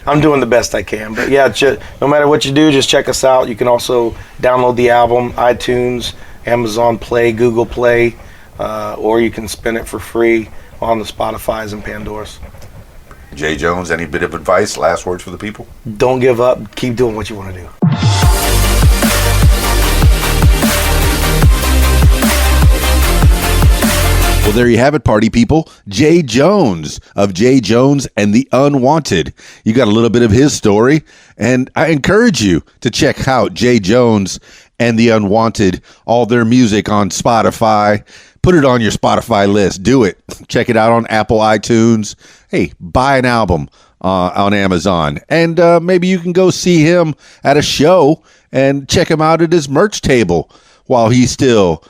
I'm doing the best I can. But yeah, no matter what you do, just check us out. You can also download the album, iTunes, Amazon Play, Google Play, or you can spin it for free on the Spotify's and Pandora's. Jay Jones, any bit of advice, last words for the people? Don't give up. Keep doing what you want to do. Well, there you have it, party people. Jay Jones of Jay Jones and the Unwanted. You got a little bit of his story, and I encourage you to check out Jay Jones and the Unwanted, all their music on Spotify. Put it on your Spotify list. Do it. Check it out on Apple iTunes. Hey, buy an album on Amazon. And maybe you can go see him at a show and check him out at his merch table while he's still,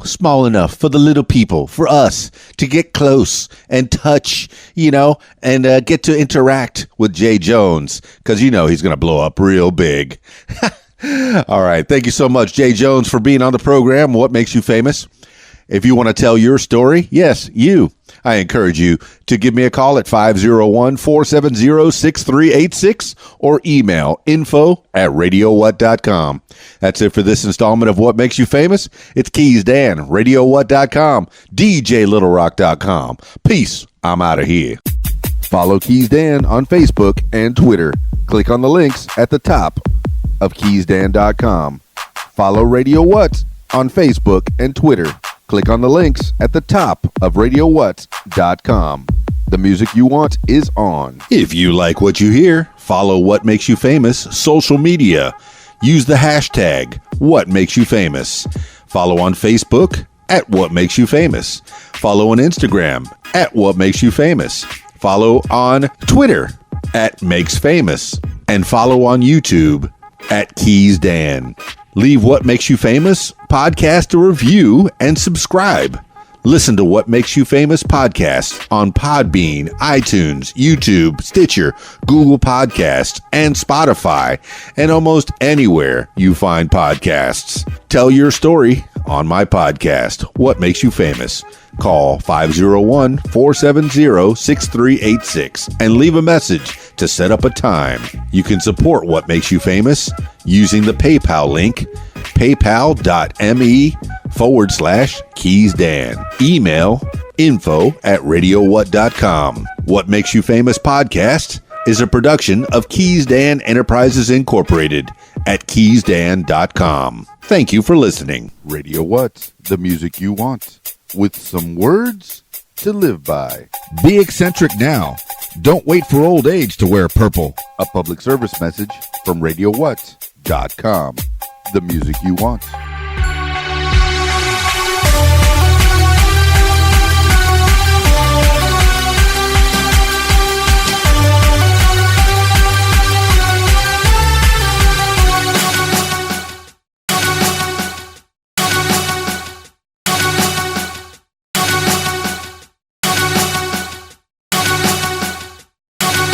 small enough for the little people, for us to get close and touch, and get to interact with Jay Jones, because he's going to blow up real big. All right. Thank you so much, Jay Jones, for being on the program. What Makes You Famous? If you want to tell your story, yes, I encourage you to give me a call at 501-470-6386 or email info@radiowhat.com. That's it for this installment of What Makes You Famous. It's Keys Dan, radiowhat.com, djlittlerock.com. Peace. I'm out of here. Follow Keys Dan on Facebook and Twitter. Click on the links at the top of keysdan.com. Follow Radio What on Facebook and Twitter. Click on the links at the top of radiowhat.com. The music you want is on. If you like what you hear, follow What Makes You Famous social media. Use the hashtag What Makes You Famous. Follow on Facebook at What Makes You Famous. Follow on Instagram at What Makes You Famous. Follow on Twitter at Makes Famous. And follow on YouTube at Keys Dan. Leave What Makes You Famous podcast a review and subscribe. Listen to What Makes You Famous podcast on Podbean, iTunes, YouTube, Stitcher, Google Podcasts, and Spotify, and almost anywhere you find podcasts. Tell your story on my podcast, What Makes You Famous. Call 501-470-6386 and leave a message to set up a time. You can support What Makes You Famous using the PayPal link, paypal.me/KeysDan. Email info@radiowhat.com. What Makes You Famous podcast is a production of Keys Dan Enterprises Incorporated at keysdan.com. Thank you for listening. Radio What? The music you want, with some words to live by. Be eccentric now. Don't wait for old age to wear purple. A public service message from RadioWhat.com. The music you want.